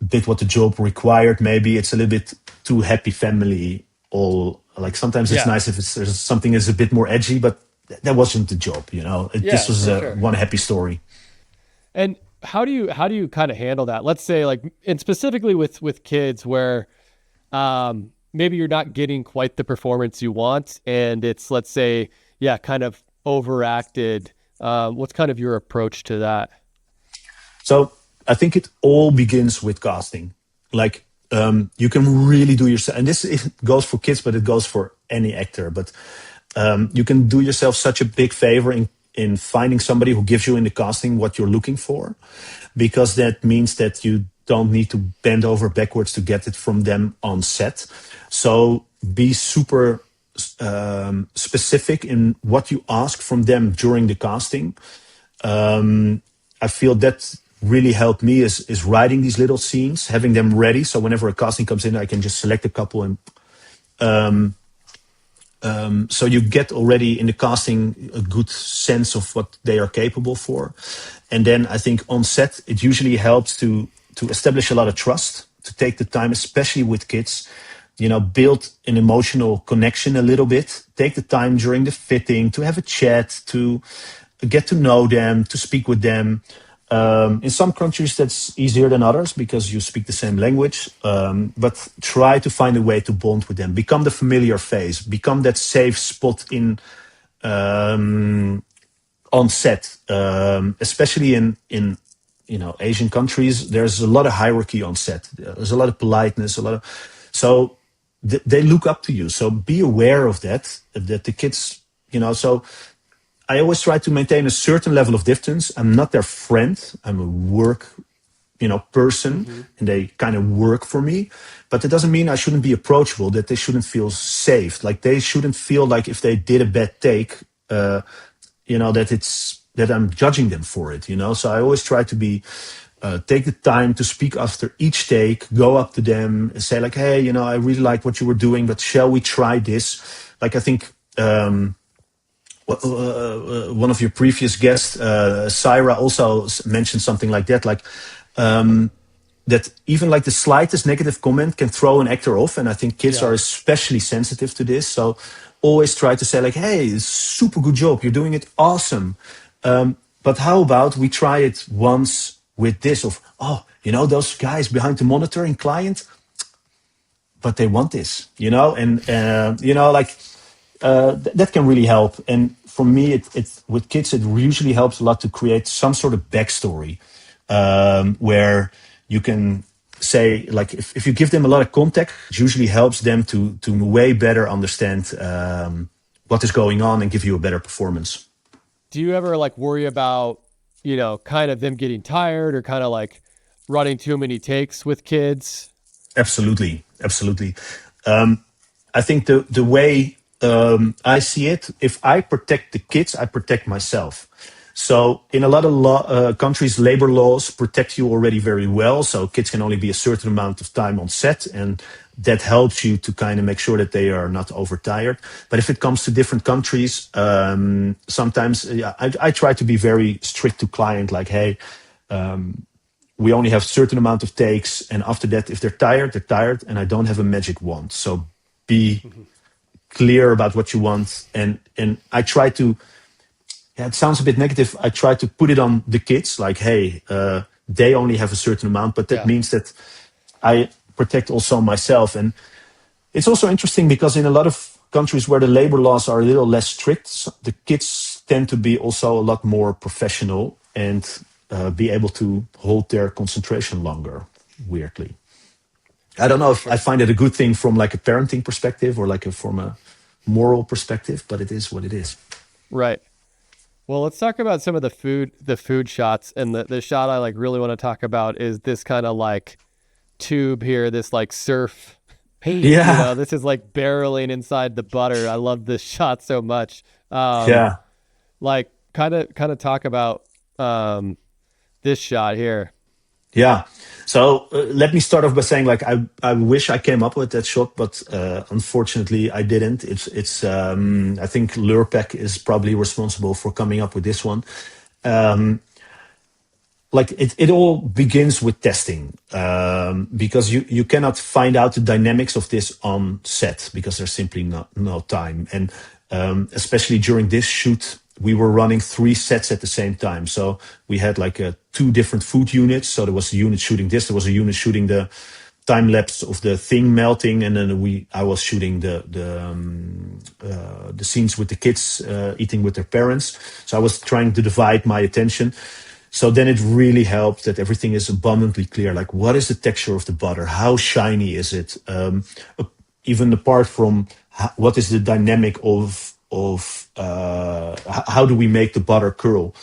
bit what the job required. Maybe it's a little bit too happy family. All like sometimes it's nice if there's something is a bit more edgy, but that wasn't the job, you know. This was one happy story. And how do you kind of handle that? Let's say like, and specifically with kids where maybe you're not getting quite the performance you want, and it's, let's say, kind of overacted. What's kind of your approach to that? So I think it all begins with casting. Like you can really do yourself, and this goes for kids, but it goes for any actor. But you can do yourself such a big favor in finding somebody who gives you in the casting what you're looking for, because that means that you don't need to bend over backwards to get it from them on set. So be super specific in what you ask from them during the casting. I feel that really helped me is writing these little scenes, having them ready. So whenever a casting comes in, I can just select a couple and so you get already in the casting a good sense of what they are capable for. And then I think on set, it usually helps to establish a lot of trust, to take the time, especially with kids, build an emotional connection a little bit, take the time during the fitting to have a chat, to get to know them, to speak with them. In some countries, that's easier than others because you speak the same language. But try to find a way to bond with them. Become the familiar face. Become that safe spot in on set. Especially in Asian countries, there's a lot of hierarchy on set. There's a lot of politeness. So they look up to you. So be aware of that. That the kids, so. I always try to maintain a certain level of distance. I'm not their friend. I'm a work, person, and they kind of work for me. But it doesn't mean I shouldn't be approachable, that they shouldn't feel safe. Like they shouldn't feel like if they did a bad take, that I'm judging them for it, So I always try to be, take the time to speak after each take, go up to them and say like, hey, I really like what you were doing, but shall we try this? Like, I think, one of your previous guests, Syra, also mentioned something like that, that even like the slightest negative comment can throw an actor off. And I think kids are especially sensitive to this. So always try to say like, hey, super good job. You're doing it awesome. But how about we try it once with this of, those guys behind the monitor in client, but they want this, that can really help. And for me, it with kids, it usually helps a lot to create some sort of backstory where you can say, like, if you give them a lot of context, it usually helps them to way better understand what is going on and give you a better performance. Do you ever worry about, kind of them getting tired or kind of running too many takes with kids? Absolutely. I think the way I see it, if I protect the kids, I protect myself. So in a lot of countries, labor laws protect you already very well. So kids can only be a certain amount of time on set, and that helps you to kind of make sure that they are not overtired. But if it comes to different countries, sometimes I try to be very strict to client, like, hey, we only have a certain amount of takes, and after that, if they're tired, and I don't have a magic wand. So be clear about what you want, and I try to, it sounds a bit negative, I try to put it on the kids, like, hey, they only have a certain amount, but that means that I protect also myself. And it's also interesting because in a lot of countries where the labor laws are a little less strict, the kids tend to be also a lot more professional and be able to hold their concentration longer, weirdly. I don't know if I find it a good thing from like a parenting perspective or from a moral perspective, but it is what it is. Right. Well, let's talk about some of the food shots. And the shot I really want to talk about is this kind of tube here, this surf paint. Yeah. This is barreling inside the butter. I love this shot so much. Kind of talk about this shot here. Yeah. So let me start off by saying I wish I came up with that shot, but unfortunately I didn't. It's I think Lurpak is probably responsible for coming up with this one. It all begins with testing because you cannot find out the dynamics of this on set because there's simply no time. And especially during this shoot, we were running 3 sets at the same time. So we had 2 different food units. So there was a unit shooting this, there was a unit shooting the time lapse of the thing melting, and then I was shooting the scenes with the kids eating with their parents. So I was trying to divide my attention. So then it really helped that everything is abundantly clear. What is the texture of the butter? How shiny is it? Even apart from what is the dynamic of how do we make the butter curl?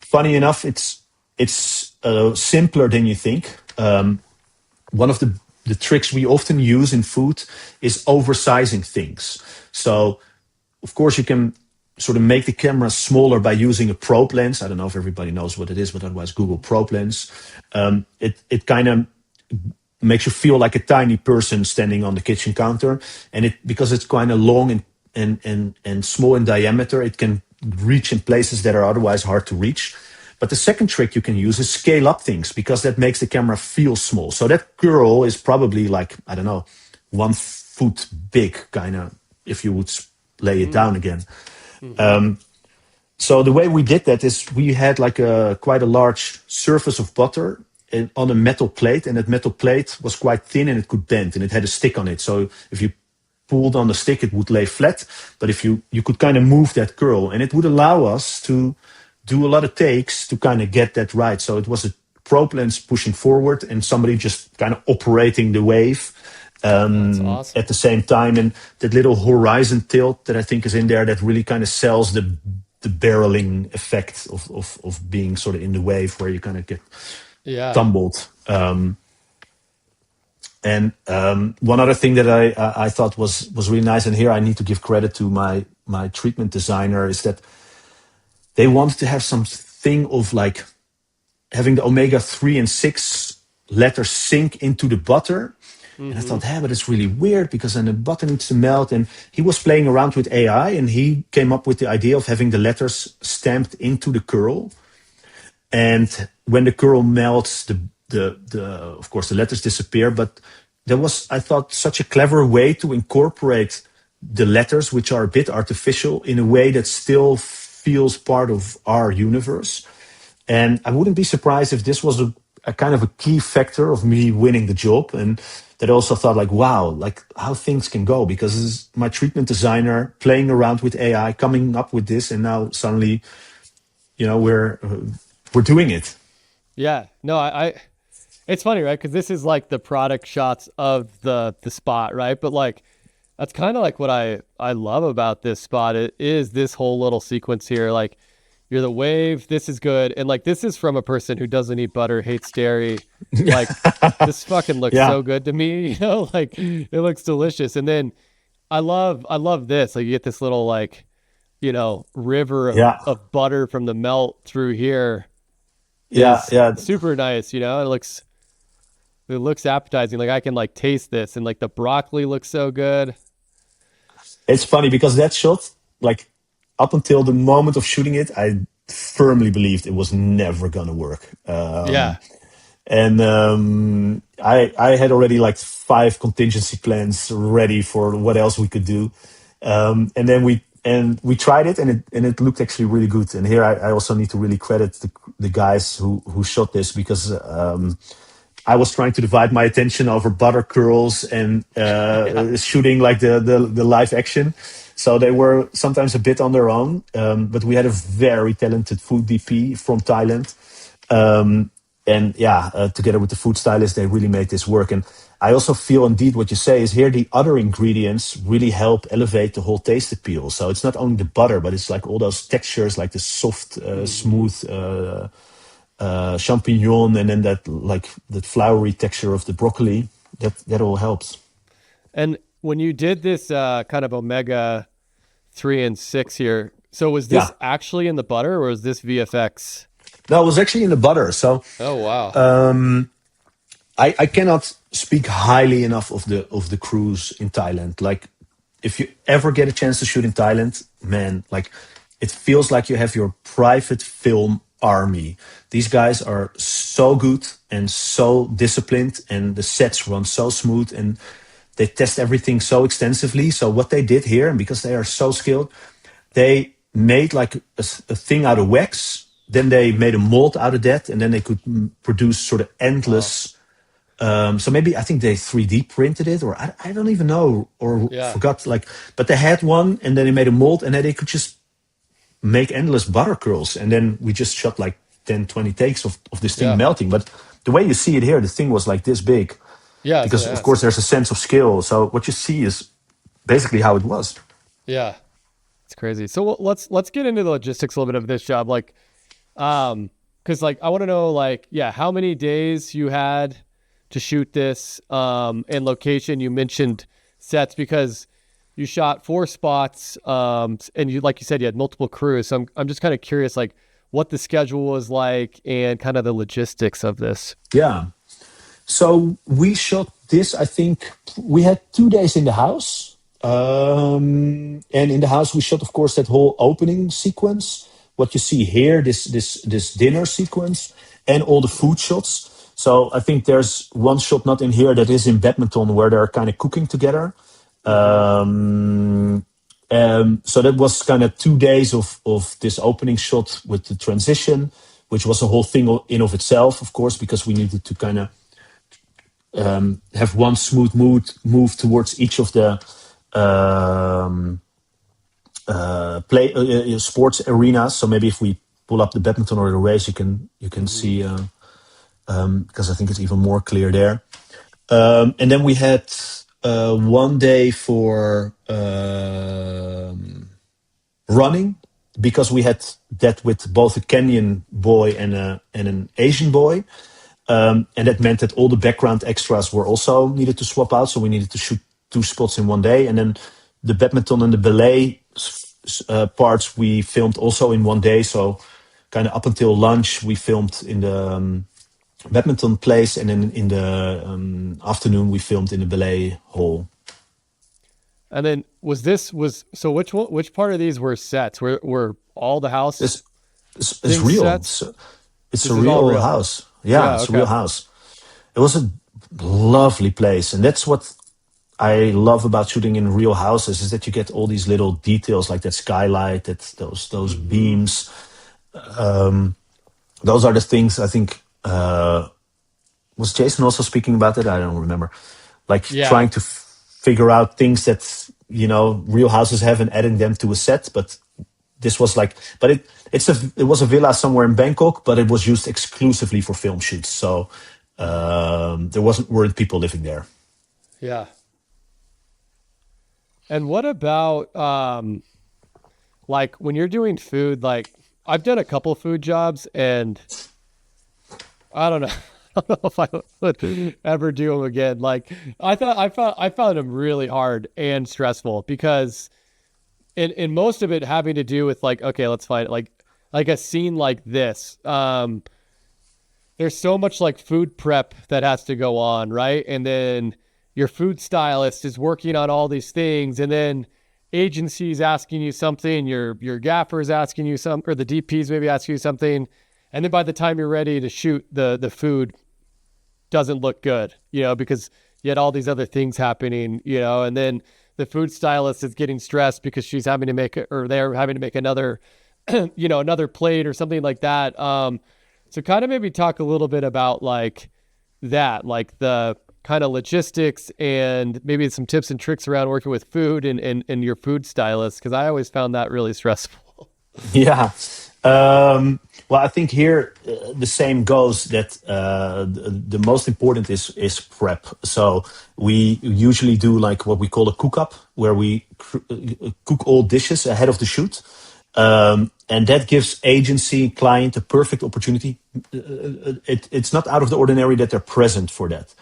Funny enough, it's simpler than you think. one of the tricks we often use in food is oversizing things. So of course you can sort of make the camera smaller by using a probe lens. I don't know if everybody knows what it is, but otherwise Google probe lens. It kind of makes you feel like a tiny person standing on the kitchen counter, and because it's kind of long and small in diameter, it can reach in places that are otherwise hard to reach. But the second trick you can use is scale up things, because that makes the camera feel small. So that girl is probably like, I don't know, 1 foot big, kind of, if you would lay it down again. So the way we did that is we had like quite a large surface of butter on a metal plate, and that metal plate was quite thin and it could bend, and it had a stick on it. So if you pulled on the stick, it would lay flat. But if you could kind of move that curl, and it would allow us to do a lot of takes to kind of get that right. So it was a probe lens pushing forward and somebody just kind of operating the wave That's awesome. at the same time. And that little horizon tilt that I think is in there, that really kind of sells the barreling effect of being sort of in the wave where you kind of get tumbled. And one other thing that I thought was really nice, and here I need to give credit to my treatment designer, is that they wanted to have something of like having the omega-3 and 6 letters sink into the butter. And I thought, but it's really weird, because then the butter needs to melt. And he was playing around with AI, and he came up with the idea of having the letters stamped into the curl. And when the curl melts, of course the letters disappear. But there was, I thought, such a clever way to incorporate the letters, which are a bit artificial, in a way that still feels part of our universe. And I wouldn't be surprised if this was a kind of a key factor of me winning the job. And that I also thought, like, wow, like how things can go, because this is my treatment designer playing around with AI, coming up with this, and now suddenly, we're doing it. Yeah, no, I it's funny, right? Because this is like the product shots of the spot, right? But like, that's kind of like what I love about this spot. It is this whole little sequence here. Like, you're the wave. This is good. And like, this is from a person who doesn't eat butter, hates dairy. Like, this fucking looks so good to me, like it looks delicious. And then I love this. Like, you get this little like, river of butter from the melt through here. Super nice. It looks appetizing. Like, I can like taste this, and like the broccoli looks so good. It's funny because that shot, like, up until the moment of shooting it, I firmly believed it was never gonna work. And I had already like 5 contingency plans ready for what else we could do. And then we tried it, and it looked actually really good. And here I also need to really credit the guys who shot this, because I was trying to divide my attention over butter curls and shooting like the live action. So they were sometimes a bit on their own, but we had a very talented food DP from Thailand. Together with the food stylist, they really made this work. And I also feel indeed what you say is here, the other ingredients really help elevate the whole taste appeal. So it's not only the butter, but it's like all those textures, like the soft, smooth champignon, and then that flowery texture of the broccoli. That all helps. And when you did this kind of omega-3 and 6 here, so was this actually in the butter, or was this VFX? No, it was actually in the butter. So, oh wow. I cannot speak highly enough of the crews in Thailand. Like, if you ever get a chance to shoot in Thailand, man, like, it feels like you have your private film army. These guys are so good and so disciplined, and the sets run so smooth, and they test everything so extensively. So what they did here, and because they are so skilled, they made like a thing out of wax. Then they made a mold out of that, and then they could produce sort of endless. So maybe I think they 3D printed it, or I don't even know, or forgot. Like, but they had one, and then they made a mold, and then they could just make endless butter curls. And then we just shot like 10, 20 takes of this thing melting. But the way you see it here, the thing was like this big. Yeah, because of course there's a sense of skill. So what you see is basically how it was. Yeah, it's crazy. So let's get into the logistics a little bit of this job, like, because like I want to know, like, how many days you had to shoot this, and location? You mentioned sets because you shot 4 spots, and you, like you said, you had multiple crews. So I'm just kind of curious, like what the schedule was like and kind of the logistics of this. Yeah. So we shot this, I think we had 2 days in the house. And in the house, we shot, of course, that whole opening sequence. What you see here, this dinner sequence, and all the food shots. So I think there's one shot not in here that is in badminton where they're kind of cooking together. So that was kind of 2 days of this opening shot with the transition, which was a whole thing in of itself, of course, because we needed to kind of have one smooth move towards each of the sports arenas. So maybe if we pull up the badminton or the race, you can see, because I think it's even more clear there. And then we had 1 day for running, because we had that with both a Kenyan boy and an Asian boy. And that meant that all the background extras were also needed to swap out. So we needed to shoot 2 spots in 1 day. And then the badminton and the ballet parts we filmed also in 1 day. So kind of up until lunch, we filmed in the badminton place. And then in the afternoon, we filmed in the ballet hall. And then so which part of these were sets? Were all the house? It's real. It's a real house. Yeah, it's a real house. It was a lovely place. And that's what I love about shooting in real houses, is that you get all these little details like that skylight, those beams. Those are the things I think, was Jason also speaking about it? I don't remember. Trying to figure out things that, real houses have and adding them to a set. But this was it was a villa somewhere in Bangkok, but it was used exclusively for film shoots. So there weren't people living there. Yeah. And what about when you're doing food? Like I've done a couple food jobs, and I don't know. I don't know if I would ever do them again. Like I found them really hard and stressful, because in most of it having to do with okay, let's find like a scene like this. There's so much food prep that has to go on, right? And then your food stylist is working on all these things, and then agencies asking you something, your gaffer is asking you something, or the DPs maybe asking you something, and then by the time you're ready to shoot, the food doesn't look good, because you had all these other things happening, and then the food stylist is getting stressed because she's having to make they're having to make another, another plate or something like that. So kind of maybe talk a little bit about that, the kind of logistics and maybe some tips and tricks around working with food and your food stylist, because I always found that really stressful. Yeah. Well, I think here the same goes, that the most important is prep. So we usually do what we call a cook up, where we cook all dishes ahead of the shoot. And that gives agency client a perfect opportunity. It's not out of the ordinary that they're present for that.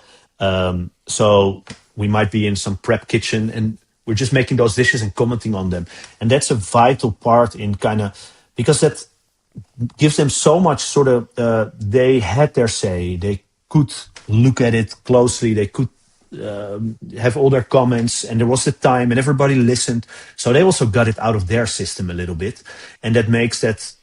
So we might be in some prep kitchen and we're just making those dishes and commenting on them. And that's a vital part in because that gives them so much they had their say. They could look at it closely. They could have all their comments, and there was the time and everybody listened. So they also got it out of their system a little bit. And that makes that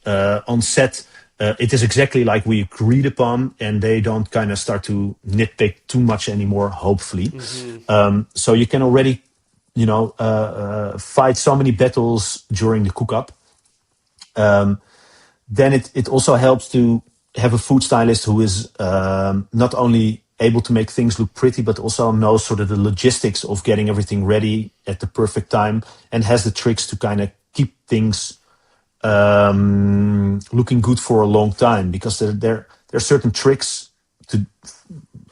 on set, it is exactly like we agreed upon, and they don't start to nitpick too much anymore, hopefully. Mm-hmm. So you can already, fight so many battles during the cook-up. Then it also helps to have a food stylist who is not only able to make things look pretty, but also knows the logistics of getting everything ready at the perfect time, and has the tricks to keep things looking good for a long time. Because there are certain tricks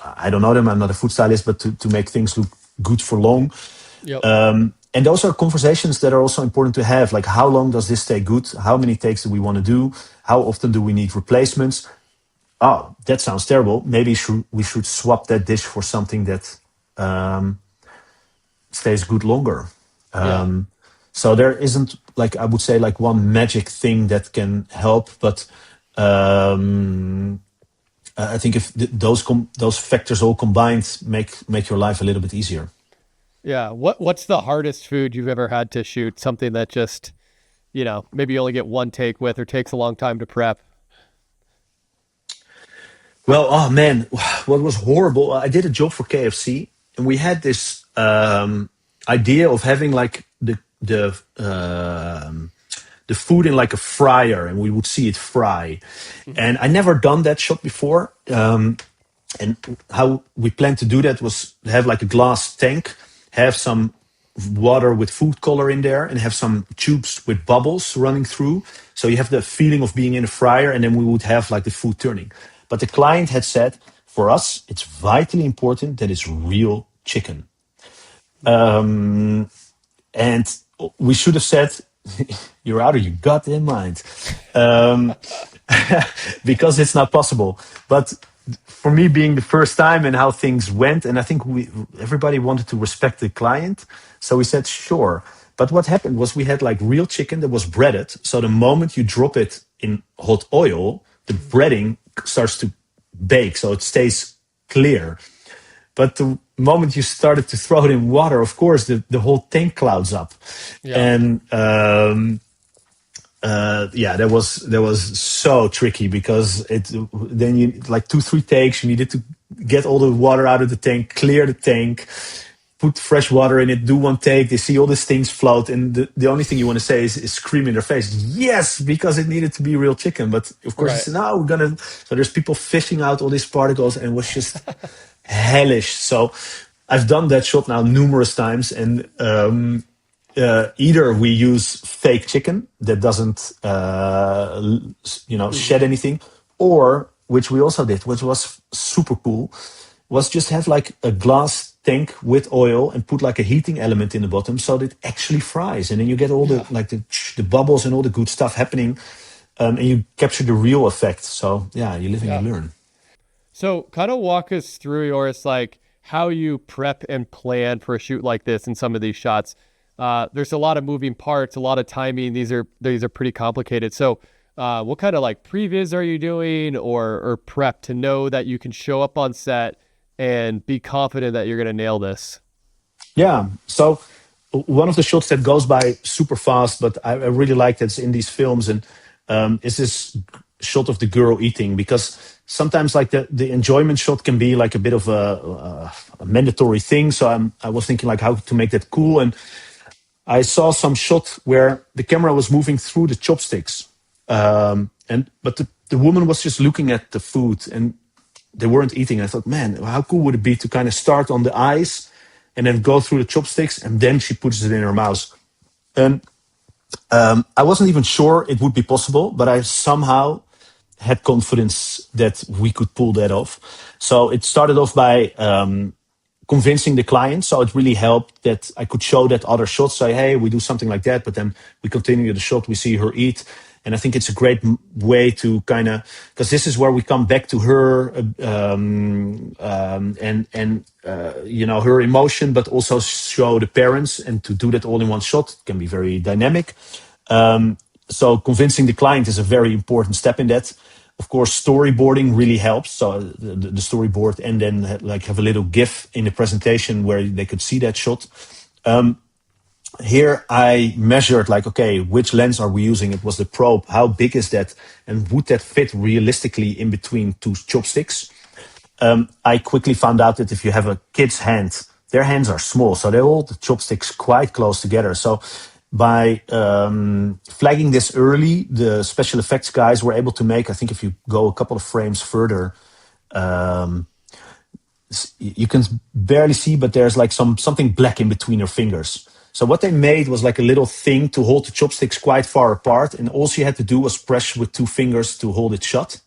I don't know them, I'm not a food stylist, but to make things look good for long. Yep. And those are conversations that are also important to have. Like, how long does this stay good? How many takes do we want to do? How often do we need replacements? oh, that sounds terrible. Maybe we should swap that dish for something that stays good longer. So there isn't, like, I would say, like one magic thing that can help, but I think if those factors all combined make your life a little bit easier. Yeah. What's the hardest food you've ever had to shoot? Something that just, maybe you only get one take with or takes a long time to prep? Well, oh man, what was horrible? I did a job for KFC, and we had this idea of having like the food in like a fryer, and we would see it fry. And I never done that shot before. And how we planned to do that was have like a glass tank, have some water with food color in there, and have some tubes with bubbles running through. So you have the feeling of being in a fryer, and then we would have like the food turning. But the client had said, for us, it's vitally important that it's real chicken. And we should have said, you're out of your goddamn mind. Because it's not possible. But for me, being the first time and how things went, and I think everybody wanted to respect the client, so we said sure. But what happened was we had like real chicken that was breaded. So the moment you drop it in hot oil, the breading starts to bake, so it stays clear. But the moment you started to throw it in water, of course, the whole tank clouds up. Yeah. And that was so tricky, because then you like 2-3 takes. You needed to get all the water out of the tank, clear the tank, put fresh water in it, do one take. They see all these things float, and the only thing you want to say is scream in their face, yes, because it needed to be real chicken. But of course, right. No, we're gonna. So there's people fishing out all these particles, and it was just hellish. So I've done that shot now numerous times, and either we use fake chicken that doesn't shed anything, or, which we also did, which was super cool, was just have like a glass tank with oil and put like a heating element in the bottom so that it actually fries, and then you get all the the bubbles and all the good stuff happening, and you capture the real effect. So yeah, you live and you learn. So kind of walk us through, Joris, like how you prep and plan for a shoot like this in some of these shots. There's a lot of moving parts, a lot of timing. These are pretty complicated. So what kind of like previs are you doing or prep to know that you can show up on set and be confident that you're going to nail this? Yeah. So one of the shots that goes by super fast, but I really like that's in these films, and is this shot of the girl eating, because sometimes like the enjoyment shot can be like a bit of a mandatory thing. So I was thinking like how to make that cool, and I saw some shot where the camera was moving through the chopsticks, but the woman was just looking at the food and they weren't eating. I thought, man, how cool would it be to kind of start on the eyes and then go through the chopsticks, and then she puts it in her mouth. And I wasn't even sure it would be possible, but I somehow had confidence that we could pull that off. So it started off by convincing the client. So it really helped that I could show that other shots, say, hey, we do something like that, but then we continue the shot, we see her eat. And I think it's a great way to kind of, because this is where we come back to her her emotion, but also show the parents, and to do that all in one shot can be very dynamic. So convincing the client is a very important step in that. Of course, storyboarding really helps. So the storyboard, and then like have a little GIF in the presentation where they could see that shot. Here I measured like, okay, which lens are we using? It was the probe. How big is that? And would that fit realistically in between two chopsticks? I quickly found out that if you have a kid's hand, their hands are small. So they're all the chopsticks quite close together. So by flagging this early, the special effects guys were able to make, I think if you go a couple of frames further, you can barely see, but there's like something black in between your fingers. So what they made was like a little thing to hold the chopsticks quite far apart, and all she had to do was press with 2 fingers to hold it shut.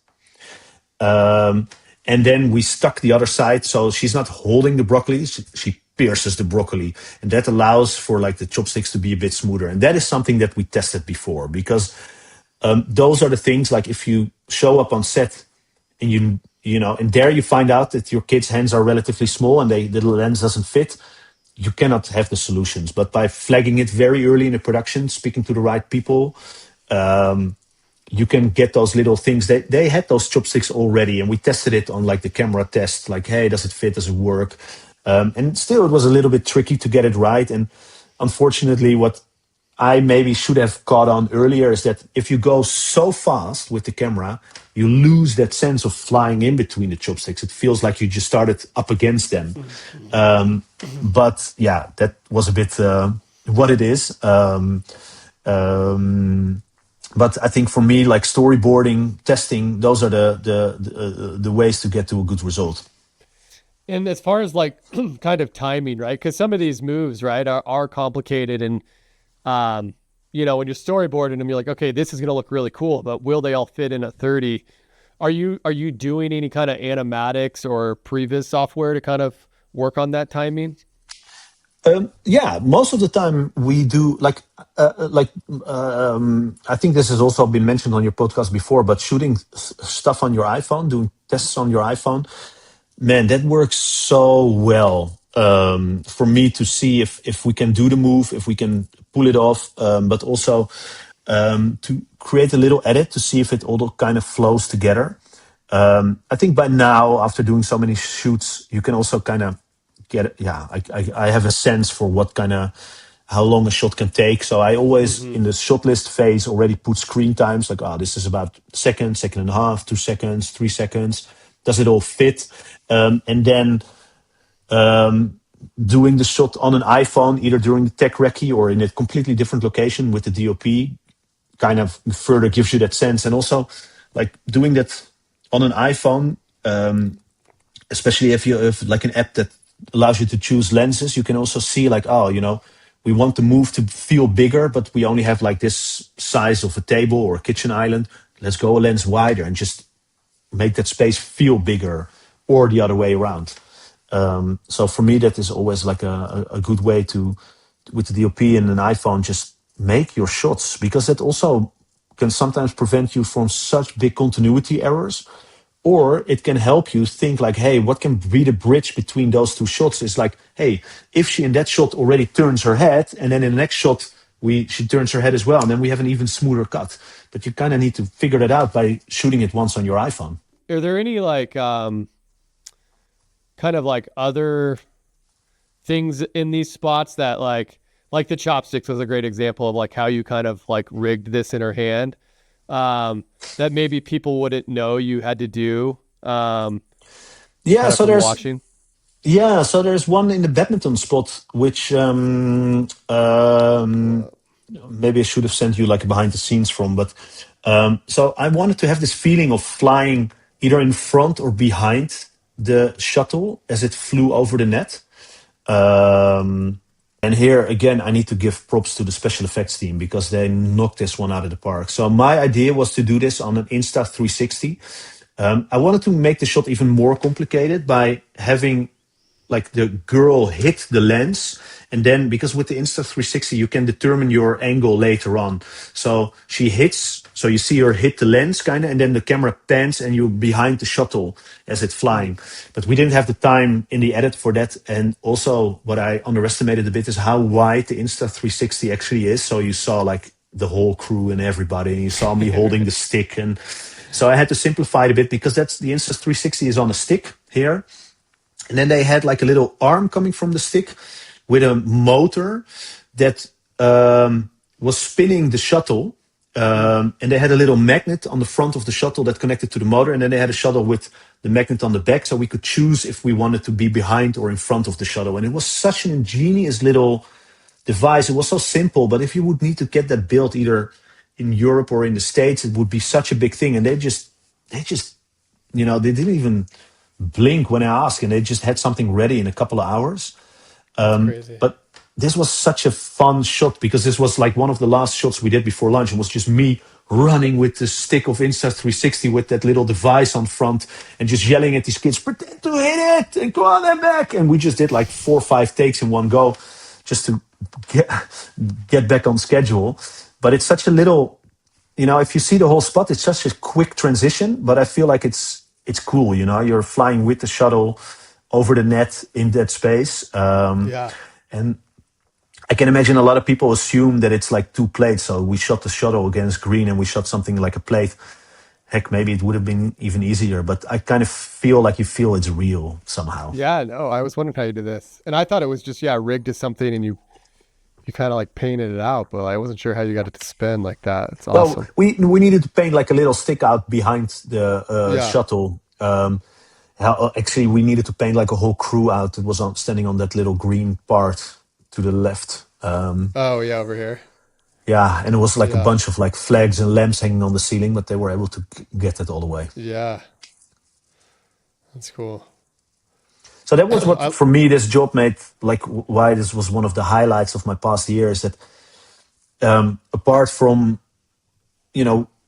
And then we stuck the other side, so she's not holding the broccoli, she pierces the broccoli, and that allows for like the chopsticks to be a bit smoother. And that is something that we tested before, because those are the things, like if you show up on set and and there you find out that your kids' hands are relatively small and the lens doesn't fit, you cannot have the solutions. But by flagging it very early in the production, speaking to the right people, you can get those little things. They had those chopsticks already, and we tested it on like the camera test, like, hey, does it fit? Does it work? And still, it was a little bit tricky to get it right. And unfortunately, what I maybe should have caught on earlier is that if you go so fast with the camera, you lose that sense of flying in between the chopsticks. It feels like you just started up against them. But yeah, that was a bit what it is. But I think for me, like storyboarding, testing, those are the ways to get to a good result. And as far as like kind of timing, right? Because some of these moves, right, are complicated, and when you're storyboarding them, you're like, okay, this is going to look really cool, but will they all fit in a 30? Are you doing any kind of animatics or previs software to kind of work on that timing? Yeah, most of the time we do I think this has also been mentioned on your podcast before, but shooting stuff on your iPhone, doing tests on your iPhone, man, that works so well for me to see if we can do the move, if we can pull it off, but also to create a little edit to see if it all kind of flows together. I think by now, after doing so many shoots, you can also kind of I have a sense for how long a shot can take. So I always, in the shot list phase, already put screen times, like, this is about second and a half, 2 seconds, 3 seconds. Does it all fit? And then doing the shot on an iPhone, either during the tech recce or in a completely different location with the DOP, kind of further gives you that sense. And also, like, doing that on an iPhone, especially if you have like an app that allows you to choose lenses, you can also see like, we want the move to feel bigger, but we only have like this size of a table or a kitchen island. Let's go a lens wider and just make that space feel bigger, or the other way around. So for me, that is always like a good way to, with the DOP and an iPhone, just make your shots, because that also can sometimes prevent you from such big continuity errors. Or it can help you think like, hey, what can be the bridge between those two shots? Is like, hey, if she in that shot already turns her head, and then in the next shot she turns her head as well, and then we have an even smoother cut. But you kind of need to figure that out by shooting it once on your iPhone. Are there any like kind of like other things in these spots that like the chopsticks was a great example of like how you kind of like rigged this in her hand? That maybe people wouldn't know you had to do. So there's watching. Yeah, so there's one in the badminton spot, which maybe I should have sent you like a behind the scenes from, but so I wanted to have this feeling of flying either in front or behind the shuttle as it flew over the net. And here, again, I need to give props to the special effects team, because they knocked this one out of the park. So my idea was to do this on an Insta360. I wanted to make the shot even more complicated by having like the girl hit the lens. And then, because with the Insta360, you can determine your angle later on. So she hits, so you see her hit the lens kind of, and then the camera pans and you're behind the shuttle as it's flying. But we didn't have the time in the edit for that. And also what I underestimated a bit is how wide the Insta360 actually is. So you saw like the whole crew and everybody, and you saw me holding the stick. And so I had to simplify it a bit, because that's the Insta360 is on a stick here. And then they had like a little arm coming from the stick with a motor that was spinning the shuttle. And they had a little magnet on the front of the shuttle that connected to the motor. And then they had a shuttle with the magnet on the back. So we could choose if we wanted to be behind or in front of the shuttle. And it was such an ingenious little device. It was so simple. But if you would need to get that built either in Europe or in the States, it would be such a big thing. And they just, they didn't even blink when I asked, and they just had something ready in a couple of hours. But this was such a fun shot, because this was like one of the last shots we did before lunch. It was just me running with the stick of Insta360 with that little device on front and just yelling at these kids, pretend to hit it and go on and back. And we just did like 4 or 5 takes in one go just to get back on schedule. But it's such a little, if you see the whole spot, it's such a quick transition, but I feel like it's it's cool. You know, you're flying with the shuttle over the net in that space. And I can imagine a lot of people assume that it's like two plates. So we shot the shuttle against green and we shot something like a plate. Heck, maybe it would have been even easier, but I kind of feel like you feel it's real somehow. Yeah, no, I was wondering how you did this. And I thought it was just, rigged to something and you kind of like painted it out, but I wasn't sure how you got it to spin like that. It's awesome. Well, we needed to paint like a little stick out behind the shuttle. Actually, we needed to paint like a whole crew out that was standing on that little green part to the left. Over here. Yeah, and it was like a bunch of like flags and lamps hanging on the ceiling, but they were able to get that all the way. Yeah, that's cool. So that was what, for me, this job made, like, why this was one of the highlights of my past years. That apart from,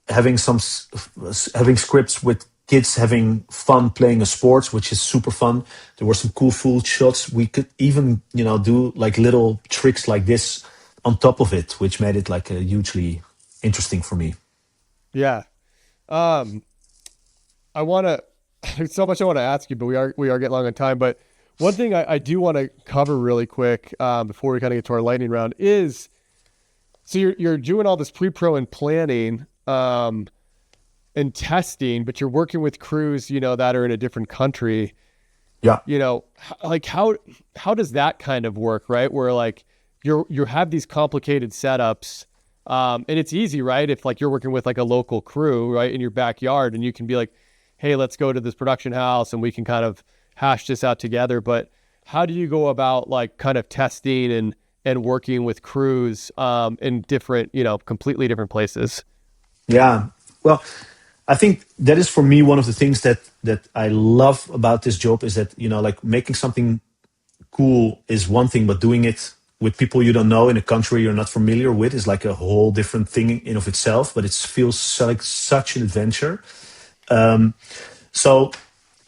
having scripts with kids having fun playing a sport, which is super fun. There were some cool full shots. We could even, do like little tricks like this on top of it, which made it like hugely interesting for me. Yeah. There's so much I want to ask you, but we are getting long on time. But one thing I do want to cover really quick before we kind of get to our lightning round is, so you're doing all this pre-pro and planning and testing, but you're working with crews, that are in a different country. Yeah. Like how does that kind of work, right? Where like you have these complicated setups, and it's easy, right? If like you're working with like a local crew, right, in your backyard, and you can be like, hey, let's go to this production house and we can kind of hash this out together. But how do you go about like kind of testing and working with crews in different, completely different places? Yeah. Well, I think that is for me one of the things that I love about this job is that, like making something cool is one thing, but doing it with people you don't know in a country you're not familiar with is like a whole different thing in of itself, but it feels like such an adventure. So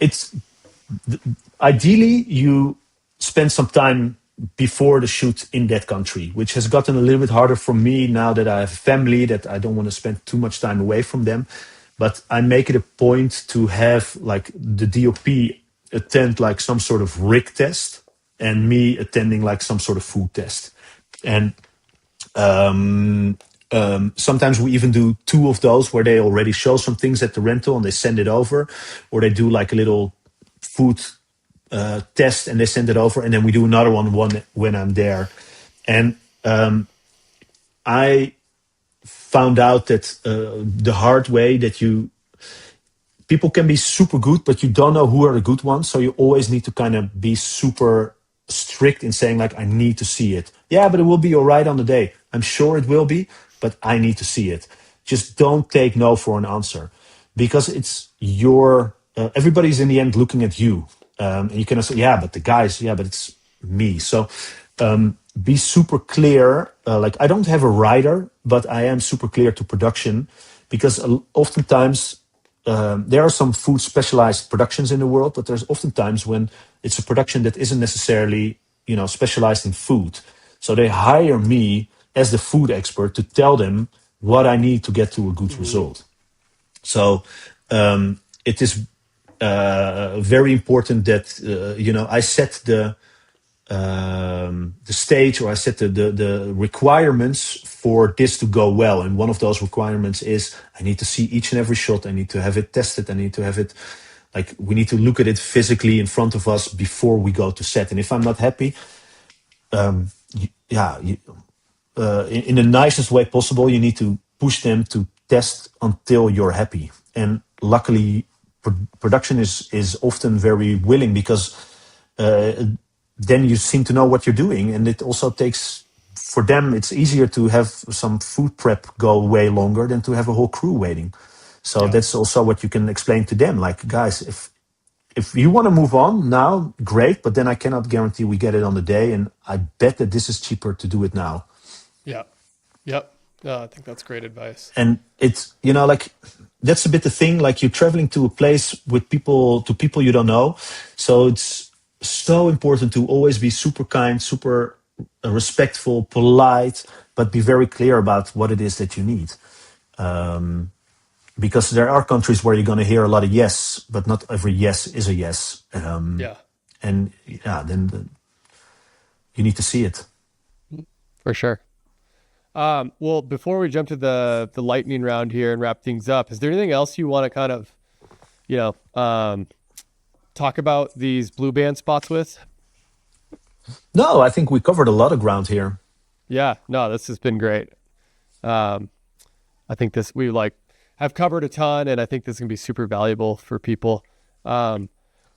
it's ideally you spend some time before the shoot in that country, which has gotten a little bit harder for me now that I have a family, that I don't want to spend too much time away from them. But I make it a point to have like the DOP attend like some sort of rig test and me attending like some sort of food test. And sometimes we even do two of those where they already show some things at the rental and they send it over, or they do like a little food test and they send it over, and then we do another one when I'm there. And I found out that the hard way that people can be super good, but you don't know who are the good ones. So you always need to kind of be super strict in saying like, I need to see it. Yeah, but it will be all right on the day. I'm sure it will be, but I need to see it. Just don't take no for an answer, because it's everybody's in the end looking at you. And you can say, but the guys, but it's me. So be super clear. Like I don't have a writer, but I am super clear to production, because oftentimes there are some food specialized productions in the world, but there's oftentimes when it's a production that isn't necessarily, specialized in food. So they hire me as the food expert to tell them what I need to get to a good result. So it is very important that I set the stage, or I set the requirements for this to go well. And one of those requirements is I need to see each and every shot. I need to have it tested. I need to have it we need to look at it physically in front of us before we go to set. And if I'm not happy, in the nicest way possible, you need to push them to test until you're happy. And luckily, production is often very willing, because then you seem to know what you're doing. And it also takes, for them, it's easier to have some food prep go way longer than to have a whole crew waiting. So that's also what you can explain to them. Like, guys, if you want to move on now, great, but then I cannot guarantee we get it on the day. And I bet that this is cheaper to do it now. Yeah. Yep. No, I think that's great advice. And it's, that's a bit the thing. Like, you're traveling to a place with people you don't know. So it's so important to always be super kind, super respectful, polite, but be very clear about what it is that you need. because there are countries where you're going to hear a lot of yes, but not every yes is a yes. And then you need to see it. For sure. Well, before we jump to the lightning round here and wrap things up, is there anything else you want to kind of, talk about these blue band spots with? No, I think we covered a lot of ground here. Yeah, no, this has been great. I think we have covered a ton, and I think this is gonna be super valuable for people. Well,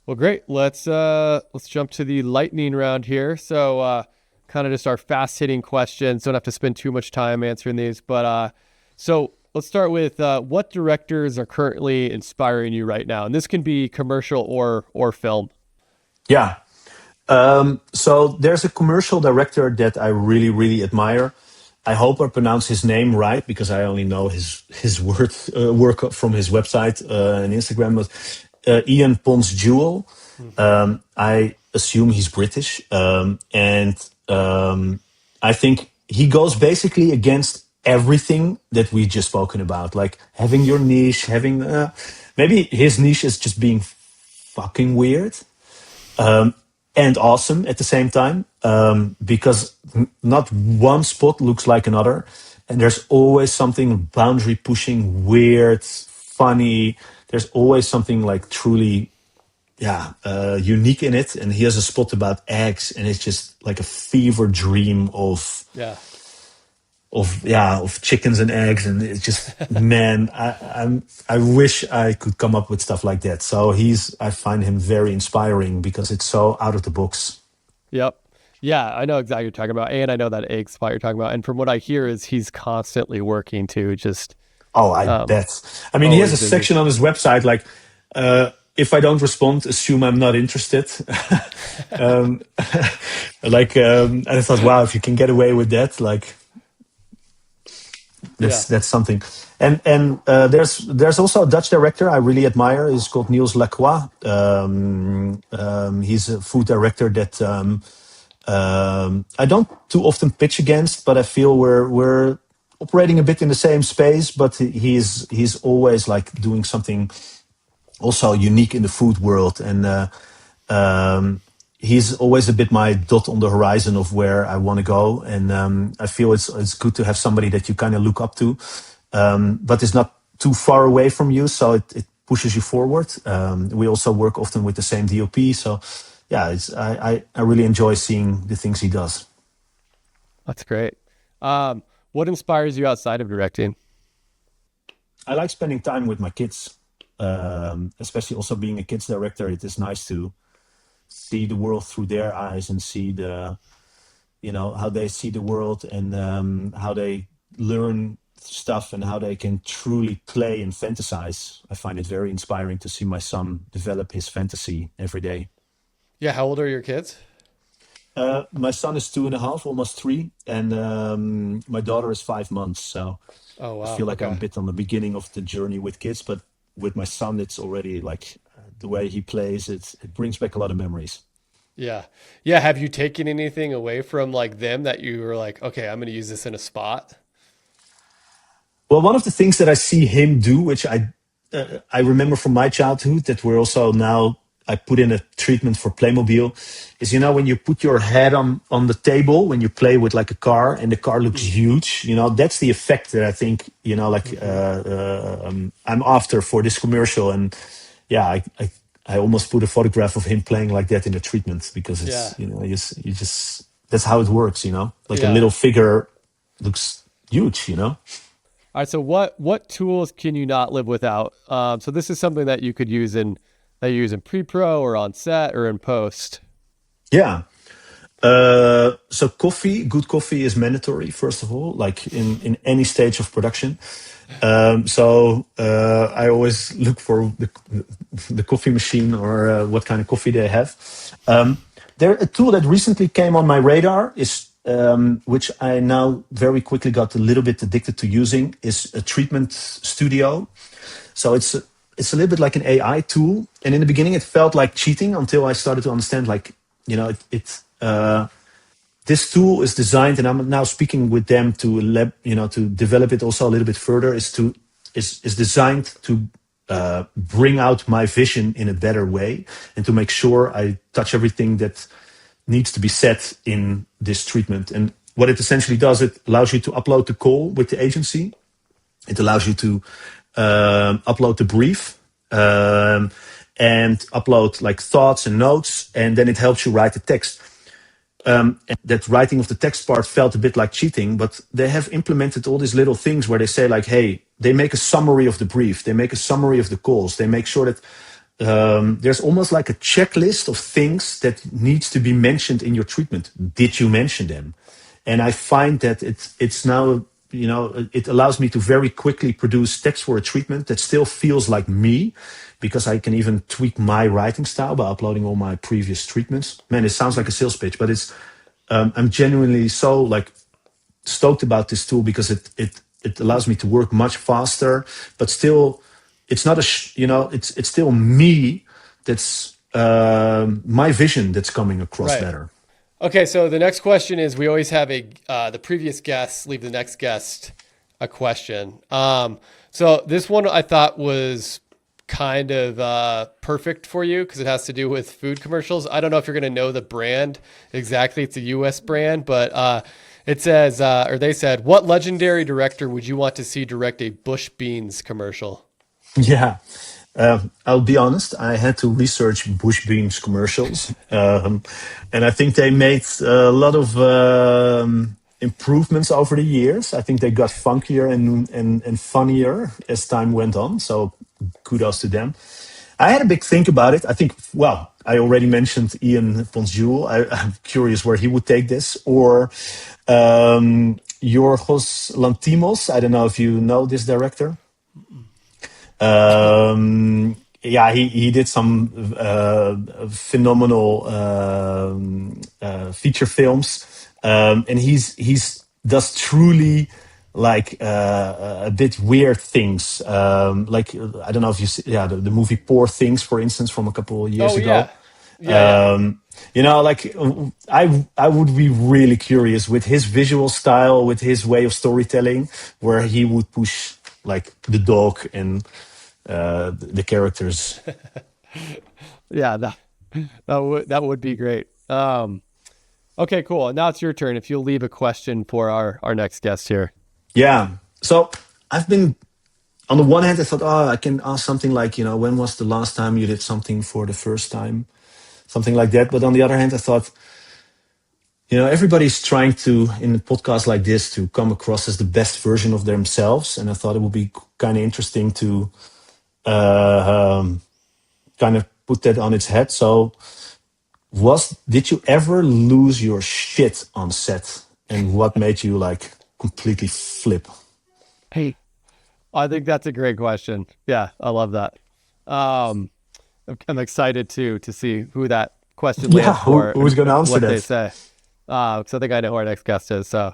great. Let's jump to the lightning round here. So, kind of just our fast hitting questions. Don't have to spend too much time answering these, but so let's start with what directors are currently inspiring you right now, and this can be commercial or film. Yeah. So there's a commercial director that I really, really admire. I hope I pronounce his name right because I only know his work from his website and Instagram. But Ian Pons Jewell. I assume he's British, and I think he goes basically against everything that we just spoken about, like having your niche, having maybe his niche is just being fucking weird. And awesome at the same time, because not one spot looks like another, and there's always something boundary pushing, weird, funny. There's always something like truly, unique in it. And he has a spot about eggs, and it's just like a fever dream of chickens and eggs, and it's just man, I wish I could come up with stuff like that. So I find him very inspiring because it's so out of the box. Yep. Yeah, I know exactly what you're talking about, and I know that egg spot you're talking about. And from what I hear is he's constantly working to just. I bet. I mean, he has a section on his website like, if I don't respond, assume I'm not interested. And I thought, wow, if you can get away with that, like. That's something. And there's also a Dutch director I really admire. He's called Niels Lacroix. He's a food director that I don't too often pitch against, but I feel we're operating a bit in the same space. But he's always like doing something also unique in the food world, and he's always a bit my dot on the horizon of where I want to go. And I feel it's good to have somebody that you kind of look up to, but it's not too far away from you. So it pushes you forward. We also work often with the same DOP. So yeah, I really enjoy seeing the things he does. That's great. What inspires you outside of directing? I like spending time with my kids, especially also being a kids director. It is nice to see the world through their eyes and see how they see the world, and how they learn stuff and how they can truly play and fantasize. I find it very inspiring to see my son develop his fantasy every day. Yeah. How old are your kids? My son is 2.5, almost 3, and my daughter is 5 months. So oh, wow. I feel like I'm a bit on the beginning of the journey with kids, but with my son, it's already like the way he plays. It brings back a lot of memories. Yeah. Yeah. Have you taken anything away from like them that you were like, okay, I'm going to use this in a spot? Well, one of the things that I see him do, which I remember from my childhood, that we're also now I put in a treatment for Playmobil, is when you put your head on the table when you play with like a car and the car looks huge. That's the effect that I think I'm after for this commercial. And yeah, I almost put a photograph of him playing like that in a treatment because it's you just that's how it works. Like a little figure looks huge. All right. So what tools can you not live without? So this is something that you could use in pre-pro or on set or in post. Yeah. So good coffee is mandatory, first of all, like in any stage of production. So I always look for the coffee machine or what kind of coffee they have. A tool that recently came on my radar is, which I now very quickly got a little bit addicted to using, is a treatment studio. So it's a little bit like an AI tool. And in the beginning, it felt like cheating until I started to understand, like, this tool is designed, and I'm now speaking with them to develop it also a little bit further, is to is designed to bring out my vision in a better way and to make sure I touch everything that needs to be said in this treatment. And what it essentially does, it allows you to upload the call with the agency. It allows you to upload the brief and upload like thoughts and notes, and then it helps you write the text. And that writing of the text part felt a bit like cheating, but they have implemented all these little things where they say like, hey, they make a summary of the brief, they make a summary of the calls, they make sure that there's almost like a checklist of things that needs to be mentioned in your treatment. Did you mention them? And I find that it's now, it allows me to very quickly produce text for a treatment that still feels like me, because I can even tweak my writing style by uploading all my previous treatments. Man, it sounds like a sales pitch, but it's I'm genuinely so like stoked about this tool because it allows me to work much faster, but still it's not it's still me. That's my vision that's coming across better. Okay, so the next question is, we always have the previous guests leave the next guest a question. So this one I thought was kind of perfect for you because it has to do with food commercials. I don't know if you're going to know the brand exactly. It's a U.S. brand, but it says, or they said, what legendary director would you want to see direct a Bush Beans commercial? Yeah. I'll be honest, I had to research Bush Beans commercials. And I think they made a lot of improvements over the years. I think they got funkier and funnier as time went on. So kudos to them. I had a big think about it. I think, well, I already mentioned Ian Ponsjul. I'm curious where he would take this. Or Yorgos Lanthimos. I don't know if you know this director. Yeah, he did some phenomenal feature films, and he's does truly like a bit weird things. Like I don't know if you see, the movie Poor Things, for instance, from a couple of years ago. Like I would be really curious with his visual style, with his way of storytelling, where he would push like the dog and the characters. Yeah, that would be great. Okay, cool. And now it's your turn. If you'll leave a question for our next guest here. Yeah. So I've been, on the one hand, I thought, I can ask something like, when was the last time you did something for the first time? Something like that. But on the other hand, I thought, everybody's trying to, in a podcast like this, to come across as the best version of themselves. And I thought it would be kind of interesting to kind of put that on its head. So did you ever lose your shit on set? And what made you like completely flip? Hey, I think that's a great question. Yeah, I love that. I'm excited to see who that question lands for. Who's going to answer what that? They say. Because I think I know who our next guest is. So,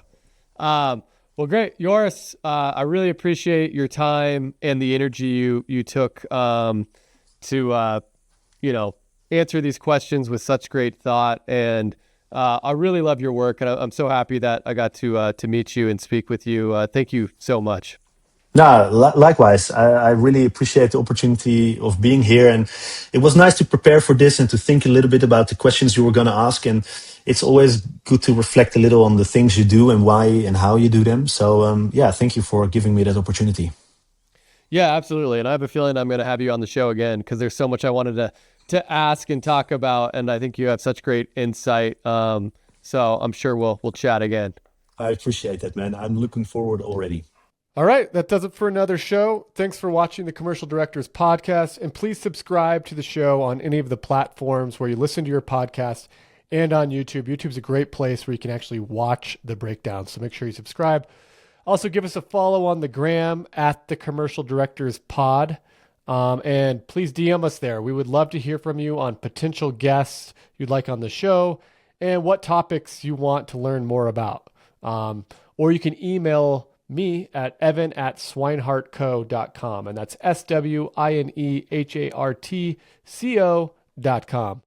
well, great, Joris. I really appreciate your time and the energy you took to answer these questions with such great thought. And I really love your work, and I'm so happy that I got to meet you and speak with you. Thank you so much. No, likewise. I really appreciate the opportunity of being here, and it was nice to prepare for this and to think a little bit about the questions you were going to ask. And it's always good to reflect a little on the things you do and why and how you do them. So thank you for giving me that opportunity. Yeah, absolutely. And I have a feeling I'm going to have you on the show again because there's so much I wanted to ask and talk about, and I think you have such great insight. So I'm sure we'll chat again. I appreciate that, man. I'm looking forward already. All right, that does it for another show. Thanks for watching the Commercial Directors Podcast, and please subscribe to the show on any of the platforms where you listen to your podcast and on YouTube. YouTube's a great place where you can actually watch the breakdown, so make sure you subscribe. Also, give us a follow on the gram at the Commercial Directors Pod, and please DM us there. We would love to hear from you on potential guests you'd like on the show and what topics you want to learn more about. Or you can email me at evan@swinehartco.com, and that's SWINEHARTCO.com.